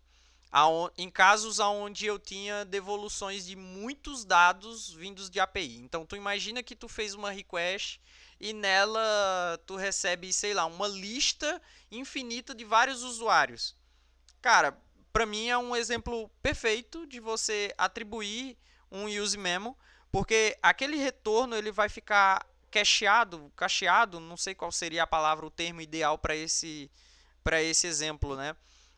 em casos onde eu tinha devoluções de muitos dados vindos de API. Então, tu imagina que tu fez uma request e nela tu recebe, sei lá, uma lista infinita de vários usuários. Cara, para mim é um exemplo perfeito de você atribuir um use memo, porque aquele retorno ele vai ficar cacheado, não sei qual seria a palavra, o termo ideal para esse exemplo, né?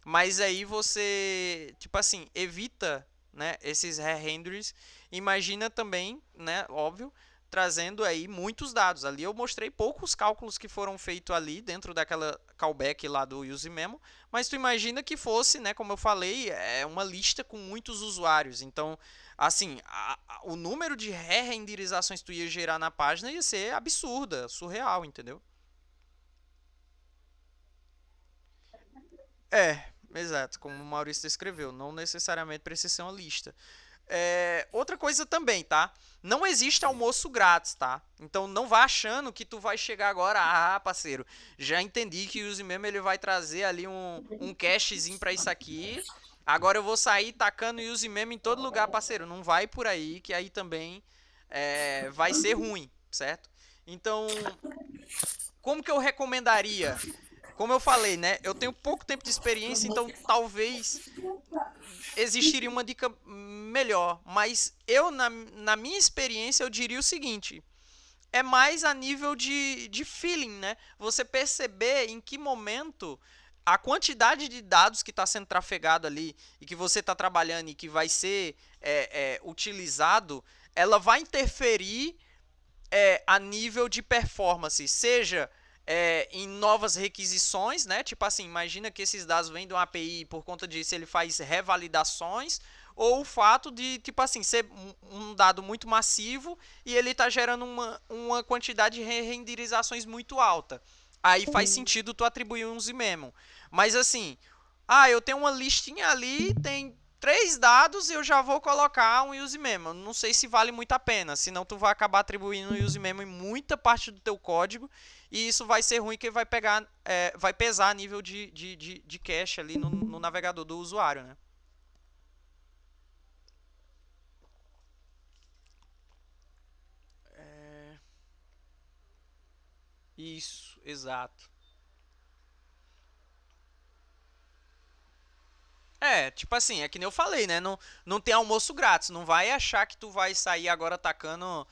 Mas aí você, tipo assim, evita, né, esses re-renders. Imagina também, né, óbvio, trazendo aí muitos dados. Ali eu mostrei poucos cálculos que foram feitos ali dentro daquela callback lá do use memo, mas tu imagina que fosse, né, como eu falei, uma lista com muitos usuários. Então, assim, o número de re-renderizações que tu ia gerar na página ia ser absurda, surreal, entendeu? Exato, como o Maurício descreveu, não necessariamente precisa ser uma lista. Outra coisa também, tá? Não existe almoço grátis, tá? Então não vá achando que tu vai chegar agora, parceiro, já entendi que o use memo ele vai trazer ali um cachezinho pra isso aqui. Agora eu vou sair tacando use memo em todo lugar, parceiro. Não vai por aí, que aí também vai ser ruim, certo? Então, como que eu recomendaria? Como eu falei, né? Eu tenho pouco tempo de experiência, então talvez existiria uma dica melhor. Mas eu, na minha experiência, eu diria o seguinte: é mais a nível de feeling, né? Você perceber em que momento a quantidade de dados que está sendo trafegado ali e que você está trabalhando e que vai ser utilizado, ela vai interferir a nível de performance, seja em novas requisições, né? Tipo assim, imagina que esses dados vêm de uma API e por conta disso ele faz revalidações, ou o fato de, tipo assim, ser um dado muito massivo e ele está gerando uma quantidade de renderizações muito alta. Aí faz sentido tu atribuir um Z-memo. Mas assim, eu tenho uma listinha ali, tem 3 dados e eu já vou colocar um use memo. Não sei se vale muito a pena, senão tu vai acabar atribuindo um use memo em muita parte do teu código e isso vai ser ruim, que vai pesar a nível de cache ali no navegador do usuário, né? Isso, exato. Tipo assim, é que nem eu falei, né? Não tem almoço grátis. Não vai achar que tu vai sair agora atacando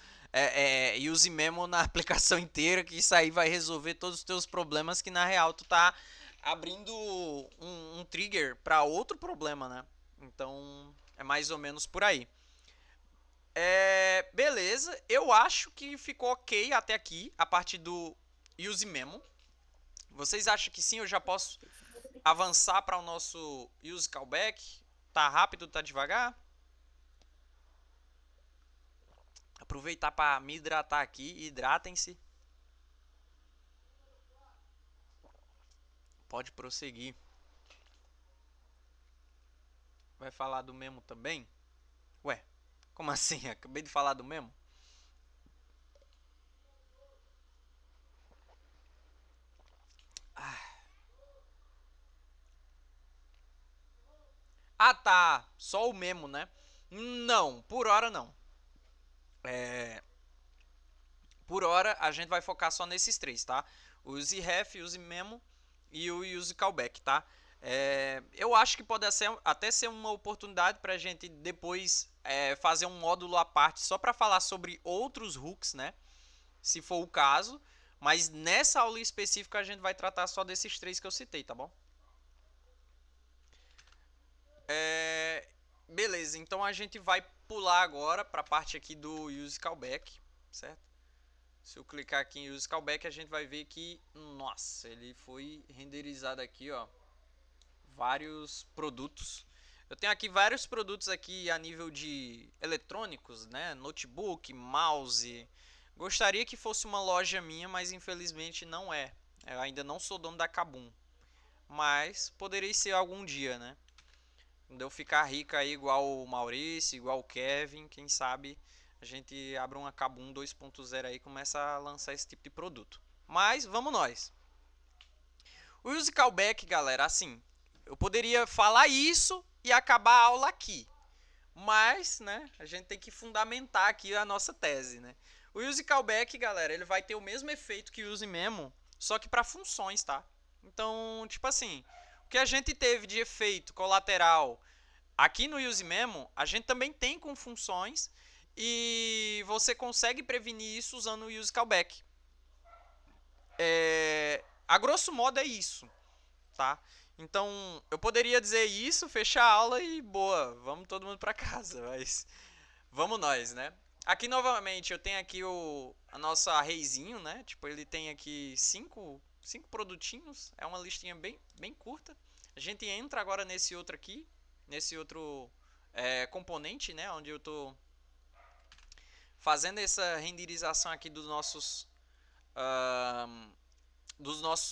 use memo na aplicação inteira, que isso aí vai resolver todos os teus problemas, que na real tu tá abrindo um trigger para outro problema, né? Então é mais ou menos por aí. Beleza, eu acho que ficou ok até aqui a parte do use memo. Vocês acham que sim? Eu já posso avançar para o nosso use callback? Tá rápido, tá devagar? Aproveitar para me hidratar aqui. Hidratem-se. Pode prosseguir. Vai falar do memo também? Ué, como assim? Acabei de falar do memo? Tá. Só o memo, né? Não, por hora não. Por hora a gente vai focar só nesses 3, tá? O use ref, use memo e o use callback, tá? Eu acho que pode até ser uma oportunidade para a gente depois fazer um módulo à parte só para falar sobre outros hooks, né? Se for o caso. Mas nessa aula específica a gente vai tratar só desses 3 que eu citei, tá bom? Beleza, então a gente vai pular agora para a parte aqui do use callback, certo? Se eu clicar aqui em use callback, a gente vai ver que, nossa, ele foi renderizado aqui, ó, vários produtos. Eu tenho aqui vários produtos aqui a nível de eletrônicos, né? Notebook, mouse. Gostaria que fosse uma loja minha, mas infelizmente não é. Eu ainda não sou dono da Kabum. mas poderia ser algum dia, né? Quando eu ficar rico aí igual o Maurício, igual o Kevin, quem sabe a gente abre uma Kabum 2.0 aí e começa a lançar esse tipo de produto. Mas vamos nós. O use callback, galera, assim, eu poderia falar isso e acabar a aula aqui. Mas, né, a gente tem que fundamentar aqui a nossa tese, né? O use callback, galera, ele vai ter o mesmo efeito que o use memo, só que para funções, tá? Então, tipo assim, o que a gente teve de efeito colateral aqui no use memo, a gente também tem com funções e você consegue prevenir isso usando o use callback. A grosso modo é isso, tá? Então, eu poderia dizer isso, fechar a aula e boa, vamos todo mundo para casa, mas vamos nós, né? Aqui novamente eu tenho aqui a nossa reizinho, né? Tipo, ele tem aqui cinco produtinhos, é uma listinha bem curta. A gente entra agora nesse outro aqui, nesse outro componente, né? Onde eu tô fazendo essa renderização aqui dos nossos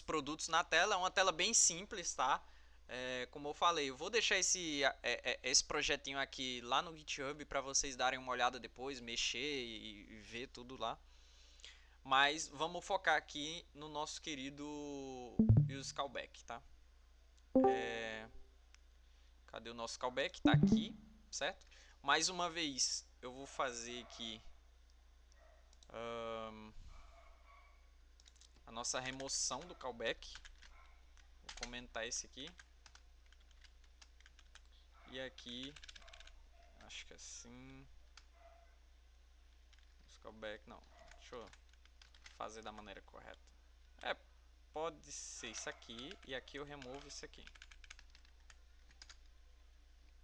produtos na tela. É uma tela bem simples, tá? Como eu falei, eu vou deixar esse projetinho aqui lá no GitHub para vocês darem uma olhada depois, mexer e ver tudo lá. Mas vamos focar aqui no nosso querido use callback, tá? Cadê o nosso callback? Tá aqui, certo? Mais uma vez, eu vou fazer aqui a nossa remoção do callback. Vou comentar esse aqui. E aqui, acho que assim, use callback, não, deixa eu fazer da maneira correta. Pode ser isso aqui, e aqui eu removo isso aqui.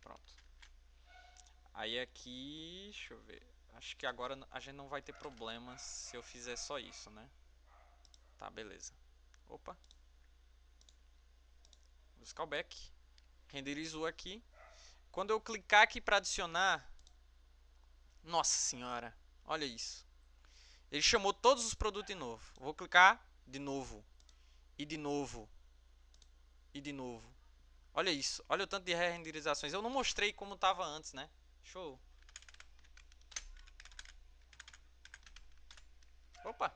Pronto. Aí aqui, deixa eu ver, acho que agora a gente não vai ter problemas se eu fizer só isso, né? Tá, beleza. Opa. Use callback. Renderizou aqui. Quando eu clicar aqui para adicionar, nossa senhora, olha isso. Ele chamou todos os produtos de novo. Vou clicar de novo. E de novo. E de novo. Olha isso. Olha o tanto de renderizações. Eu não mostrei como estava antes, né? Show. Opa.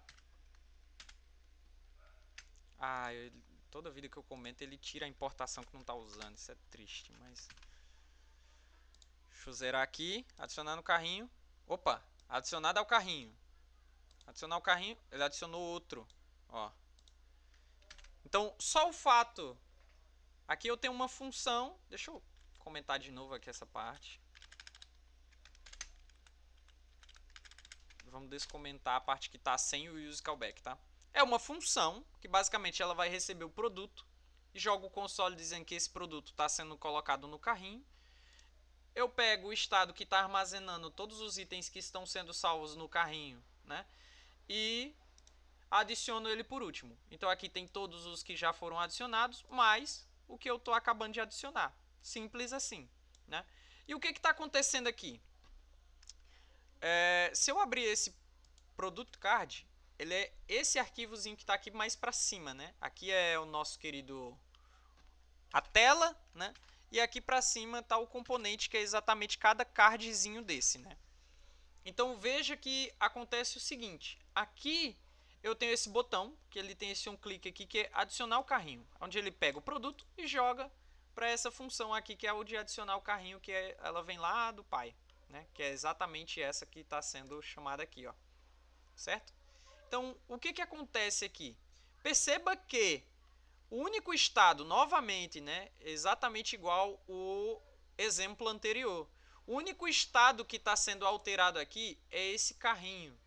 Toda vida que eu comento ele tira a importação que não está usando. Isso é triste, mas... Deixa eu zerar aqui. Adicionar no carrinho. Opa. Adicionado ao carrinho. Adicionar o carrinho. Ele adicionou outro. Ó. Então, só o fato... Aqui eu tenho uma função... Deixa eu comentar de novo aqui essa parte. Vamos descomentar a parte que está sem o use callback, tá? É uma função que basicamente ela vai receber o produto e joga o console dizendo que esse produto está sendo colocado no carrinho. Eu pego o estado que está armazenando todos os itens que estão sendo salvos no carrinho, né? E adiciono ele por último. Então aqui tem todos os que já foram adicionados, mais o que eu estou acabando de adicionar. Simples assim, né? E o que está acontecendo aqui? Se eu abrir esse product card, ele é esse arquivozinho que está aqui mais para cima, né? Aqui é o nosso querido a tela, né? E aqui para cima está o componente que é exatamente cada cardzinho desse, né? Então veja que acontece o seguinte: aqui eu tenho esse botão, que ele tem esse clique aqui, que é adicionar o carrinho, onde ele pega o produto e joga para essa função aqui, que é o de adicionar o carrinho, que ela vem lá do pai, né? Que é exatamente essa que está sendo chamada aqui, ó. Certo? Então, o que acontece aqui? Perceba que o único estado, novamente, né, exatamente igual o exemplo anterior. O único estado que está sendo alterado aqui é esse carrinho.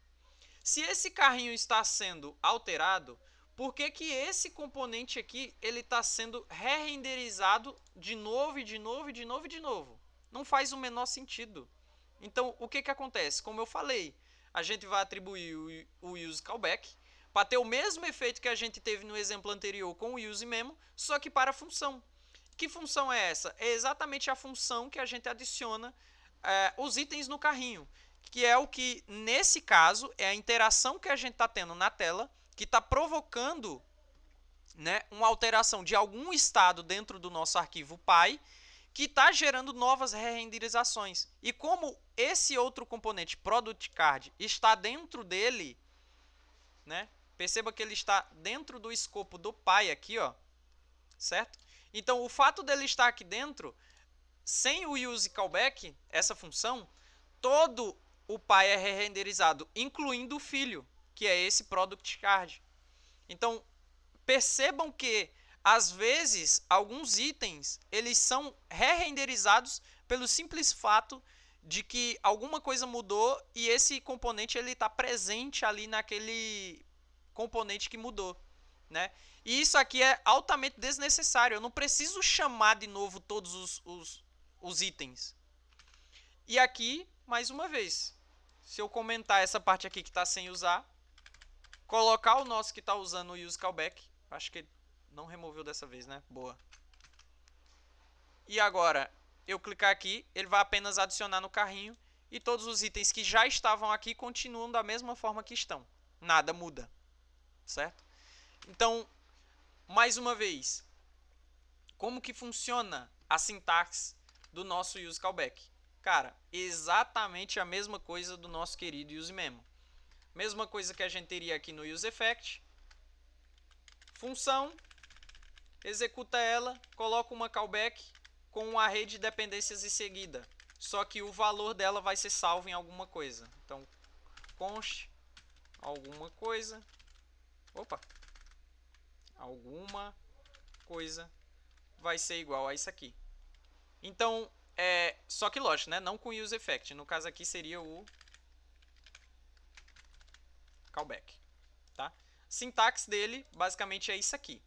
Se esse carrinho está sendo alterado, por que esse componente aqui ele está sendo re-renderizado de novo, e de novo, e de novo, e de novo? Não faz o menor sentido. Então, o que acontece? Como eu falei, a gente vai atribuir o use callback para ter o mesmo efeito que a gente teve no exemplo anterior com o use memo, só que para a função. Que função é essa? É exatamente a função que a gente adiciona os itens no carrinho, que é o que, nesse caso, é a interação que a gente está tendo na tela, que está provocando né, uma alteração de algum estado dentro do nosso arquivo pai que está gerando novas renderizações. E como esse outro componente product card está dentro dele, né? Perceba que ele está dentro do escopo do pai aqui, ó, certo? Então, o fato dele estar aqui dentro, sem o use callback, essa função, todo o pai é re-renderizado, incluindo o filho, que é esse product card. Então, percebam que às vezes alguns itens eles são re-renderizados pelo simples fato de que alguma coisa mudou e esse componente ele está presente ali naquele componente que mudou, né? E isso aqui é altamente desnecessário. Eu não preciso chamar de novo todos os itens. E aqui, mais uma vez, se eu comentar essa parte aqui que está sem usar, colocar o nosso que está usando o use callback, acho que não removeu dessa vez, né? Boa. E agora, eu clicar aqui, ele vai apenas adicionar no carrinho e todos os itens que já estavam aqui continuam da mesma forma que estão. Nada muda, certo? Então, mais uma vez, como que funciona a sintaxe do nosso use callback? Cara, exatamente a mesma coisa do nosso querido useMemo. Mesma coisa que a gente teria aqui no useEffect. Função, executa ela, coloca uma callback com um array de dependências em seguida. Só que o valor dela vai ser salvo em alguma coisa. Então, const alguma coisa. Opa! Alguma coisa vai ser igual a isso aqui. Então, só que lógico, né? Não com useEffect. No caso aqui seria o callback, tá? Sintaxe dele basicamente é isso aqui.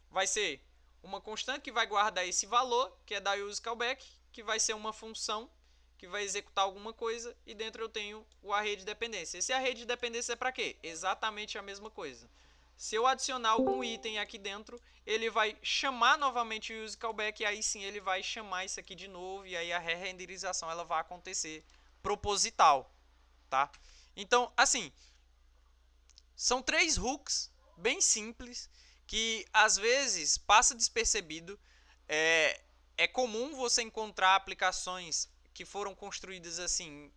Vai ser uma constante que vai guardar esse valor, que é da use callback, que vai ser uma função que vai executar alguma coisa e dentro eu tenho o array de dependência. Esse array de dependência é para quê? Exatamente a mesma coisa. Se eu adicionar algum item aqui dentro, ele vai chamar novamente o use callback e aí sim ele vai chamar isso aqui de novo e aí a re-renderização ela vai acontecer proposital, tá? Então, assim, são 3 hooks bem simples que às vezes passa despercebido. É comum você encontrar aplicações que foram construídas assim,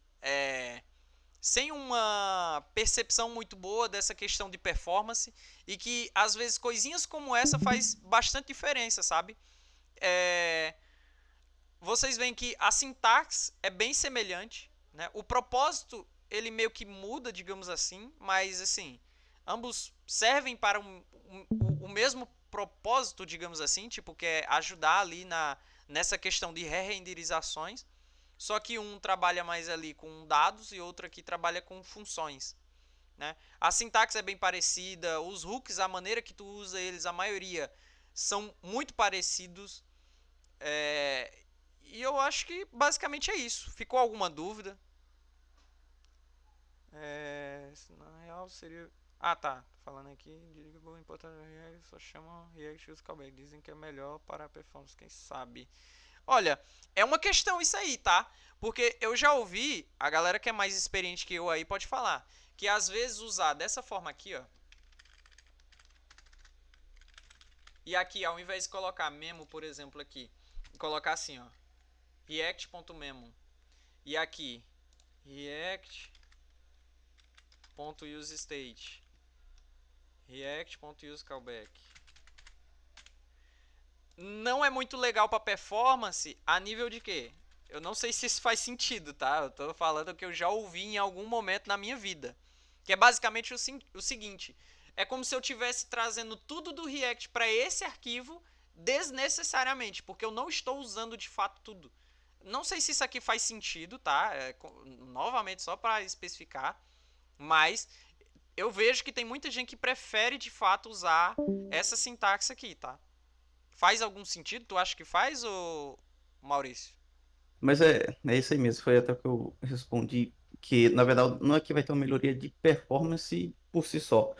sem uma percepção muito boa dessa questão de performance e que às vezes coisinhas como essa faz bastante diferença, sabe? Vocês veem que a sintaxe é bem semelhante, né? O propósito ele meio que muda, digamos assim, mas assim, ambos servem para o mesmo propósito, digamos assim, tipo, que é ajudar ali nessa questão de re-renderizações, só que um trabalha mais ali com dados e outro aqui trabalha com funções, né? A sintaxe é bem parecida, os hooks, a maneira que tu usa eles, a maioria são muito parecidos, e eu acho que basicamente é isso. Ficou alguma dúvida? Na real seria... Ah, tá. Falando aqui, Dirigible importante React, só chamam React Use Callback. Dizem que é melhor para a performance, quem sabe. Olha, é uma questão isso aí, tá? Porque eu já ouvi, a galera que é mais experiente que eu aí pode falar, que às vezes usar dessa forma aqui, ó. E aqui, ao invés de colocar memo, por exemplo, aqui, colocar assim, ó. React.memo. E aqui, React.useState. React.useCallback. Não é muito legal para performance a nível de quê? Eu não sei se isso faz sentido, tá? Eu tô falando que eu já ouvi em algum momento na minha vida. Que é basicamente o seguinte. É como se eu estivesse trazendo tudo do React para esse arquivo desnecessariamente, porque eu não estou usando de fato tudo. Não sei se isso aqui faz sentido, tá? Novamente, só para especificar. Mas eu vejo que tem muita gente que prefere de fato usar essa sintaxe aqui, tá? Faz algum sentido? Tu acha que faz, ou Maurício? Mas é isso aí mesmo, foi até o que eu respondi, que na verdade não é que vai ter uma melhoria de performance por si só,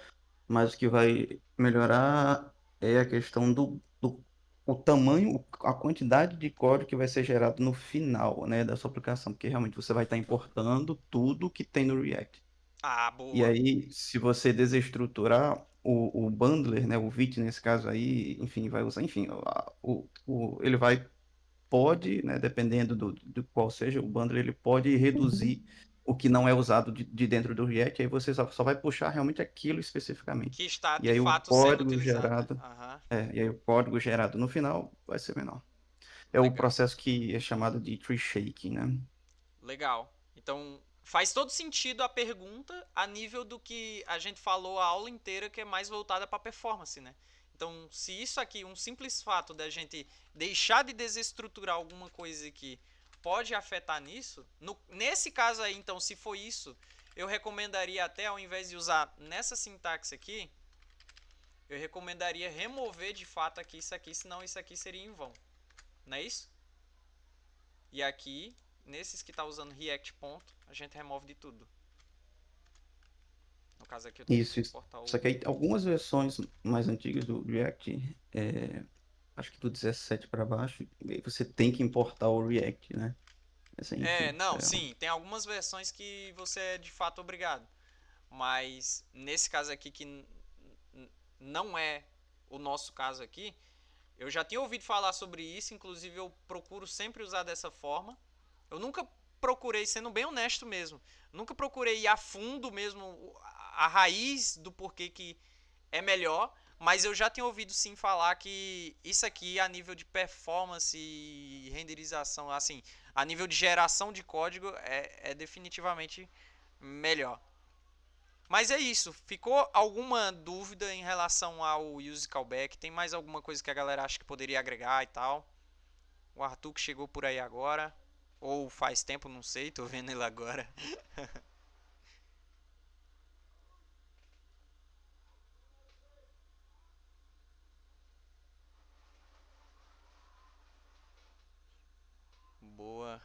mas o que vai melhorar é a questão do o tamanho, a quantidade de código que vai ser gerado no final, né, da sua aplicação, porque realmente você vai estar importando tudo que tem no React. Ah, E boa. aí, se você desestruturar, o bundler, né, o Vite nesse caso aí, enfim, vai usar, enfim, ele pode, né, dependendo do qual seja o bundler, ele pode reduzir o que não é usado de dentro do React, aí você só vai puxar realmente aquilo especificamente. Que está E de aí o fato sendo código utilizado, né? gerado, Aham. e aí o código gerado no final vai ser menor. É o Legal. processo que é chamado de tree shaking, né? Legal. Então, faz todo sentido a pergunta a nível do que a gente falou a aula inteira, que é mais voltada para performance, né? Então, se isso aqui, um simples fato da gente deixar de desestruturar alguma coisa aqui, pode afetar nisso, nesse caso aí, então, se for isso, eu recomendaria até, ao invés de usar nessa sintaxe aqui, eu recomendaria remover de fato aqui isso aqui, senão isso aqui seria em vão. Não é isso? E aqui, nesses que tá usando React ponto, a gente remove de tudo. No caso aqui eu teria que Isso. importar Só o... que aí algumas versões mais antigas do React, acho que do 17 para baixo, aí você tem que importar o React, né? Mas enfim, isso Não, é sim, tem algumas versões que você é de fato obrigado. Mas nesse caso aqui que não é o nosso caso aqui, eu já tinha ouvido falar sobre isso, inclusive eu procuro sempre usar dessa forma. Eu nunca procurei, sendo bem honesto mesmo, nunca procurei ir a fundo mesmo a raiz do porquê que é melhor, mas eu já tinha ouvido sim falar que isso aqui a nível de performance e renderização, assim, a nível de geração de código é definitivamente melhor. Mas é isso. Ficou alguma dúvida em relação ao use callback? Tem mais alguma coisa que a galera acha que poderia agregar e tal? O Arthur que chegou por aí agora. Ou faz tempo, não sei, tô vendo ele agora. Boa.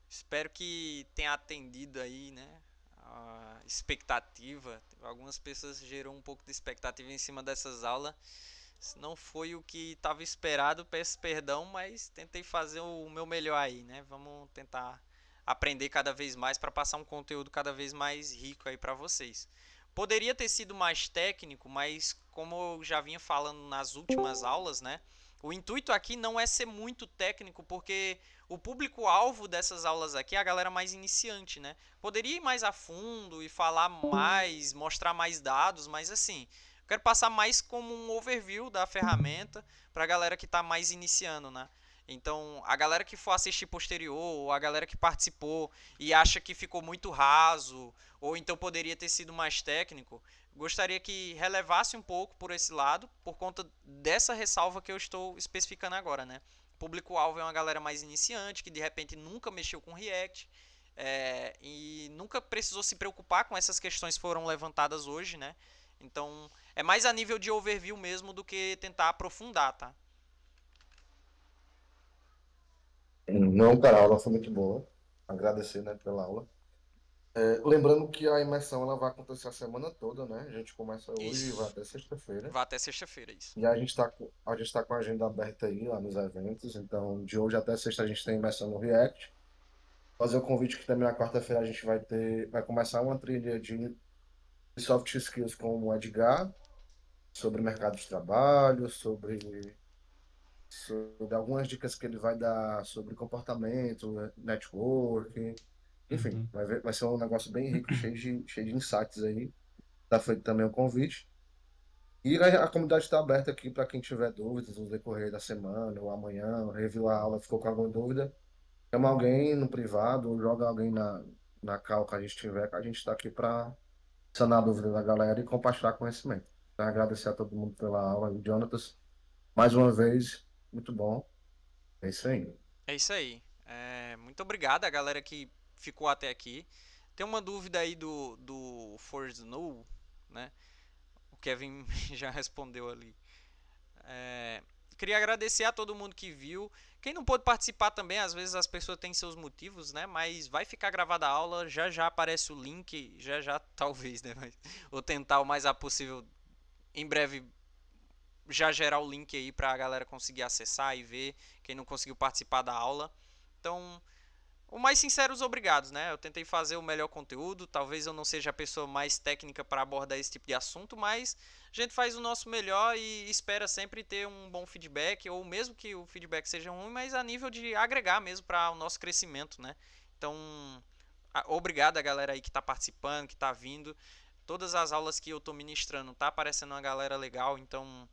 Espero que tenha atendido aí, né? A expectativa. Algumas pessoas gerou um pouco de expectativa em cima dessas aulas. Se não foi o que estava esperado, peço perdão, mas tentei fazer o meu melhor aí, né? Vamos tentar aprender cada vez mais para passar um conteúdo cada vez mais rico aí para vocês. Poderia ter sido mais técnico, mas como eu já vinha falando nas últimas aulas, né? O intuito aqui não é ser muito técnico, porque o público-alvo dessas aulas aqui é a galera mais iniciante, né? Poderia ir mais a fundo e falar mais, mostrar mais dados, mas assim, eu quero passar mais como um overview da ferramenta para a galera que está mais iniciando, né? Então, a galera que for assistir posterior, ou a galera que participou e acha que ficou muito raso, ou então poderia ter sido mais técnico, gostaria que relevasse um pouco por esse lado, por conta dessa ressalva que eu estou especificando agora, né? O público-alvo é uma galera mais iniciante, que de repente nunca mexeu com React, e nunca precisou se preocupar com essas questões que foram levantadas hoje, né? Então, é mais a nível de overview mesmo do que tentar aprofundar, tá? Não, cara, a aula foi muito boa. Agradecer, né, pela aula. Lembrando que a imersão ela vai acontecer a semana toda, né? A gente começa hoje e vai Isso. até sexta-feira. Vai até sexta-feira, isso. E a gente tá com a agenda aberta aí lá nos eventos. Então, de hoje até sexta a gente tem imersão no React. Fazer o convite que também na quarta-feira a gente vai começar uma trilha de soft skills com o Edgar, sobre mercado de trabalho, sobre algumas dicas que ele vai dar sobre comportamento, network, enfim, Uhum. vai ser um negócio bem rico, cheio de insights aí. Tá feito também o convite. E a comunidade está aberta aqui para quem tiver dúvidas no decorrer da semana ou amanhã, reviu a aula, ficou com alguma dúvida, chama alguém no privado ou joga alguém na call que a gente tiver, que a gente está aqui para sanar a dúvida da galera e compartilhar conhecimento. Então, agradecer a todo mundo pela aula, e Jonatas, mais uma vez, muito bom. É isso aí. É isso aí. Muito obrigado a galera que ficou até aqui. Tem uma dúvida aí do For Snow, né? O Kevin já respondeu ali. É, Queria agradecer a todo mundo que viu. Quem não pôde participar também, às vezes as pessoas têm seus motivos, né? Mas vai ficar gravada a aula, já já aparece o link, já já talvez, né? Mas vou tentar o mais rápido possível, em breve já gerar o link aí pra galera conseguir acessar e ver quem não conseguiu participar da aula. Então, o mais sinceros obrigados, né? Eu tentei fazer o melhor conteúdo, talvez eu não seja a pessoa mais técnica para abordar esse tipo de assunto, mas a gente faz o nosso melhor e espera sempre ter um bom feedback, ou mesmo que o feedback seja ruim, mas a nível de agregar mesmo para o nosso crescimento, né? Então, obrigado a galera aí que tá participando, que tá vindo. Todas as aulas que eu tô ministrando tá aparecendo uma galera legal, então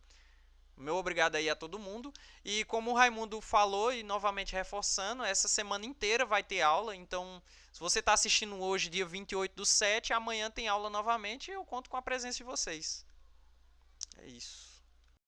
meu obrigado aí a todo mundo. E como o Raimundo falou, e novamente reforçando, essa semana inteira vai ter aula. Então, se você está assistindo hoje, dia 28/7, amanhã tem aula novamente e eu conto com a presença de vocês. É isso.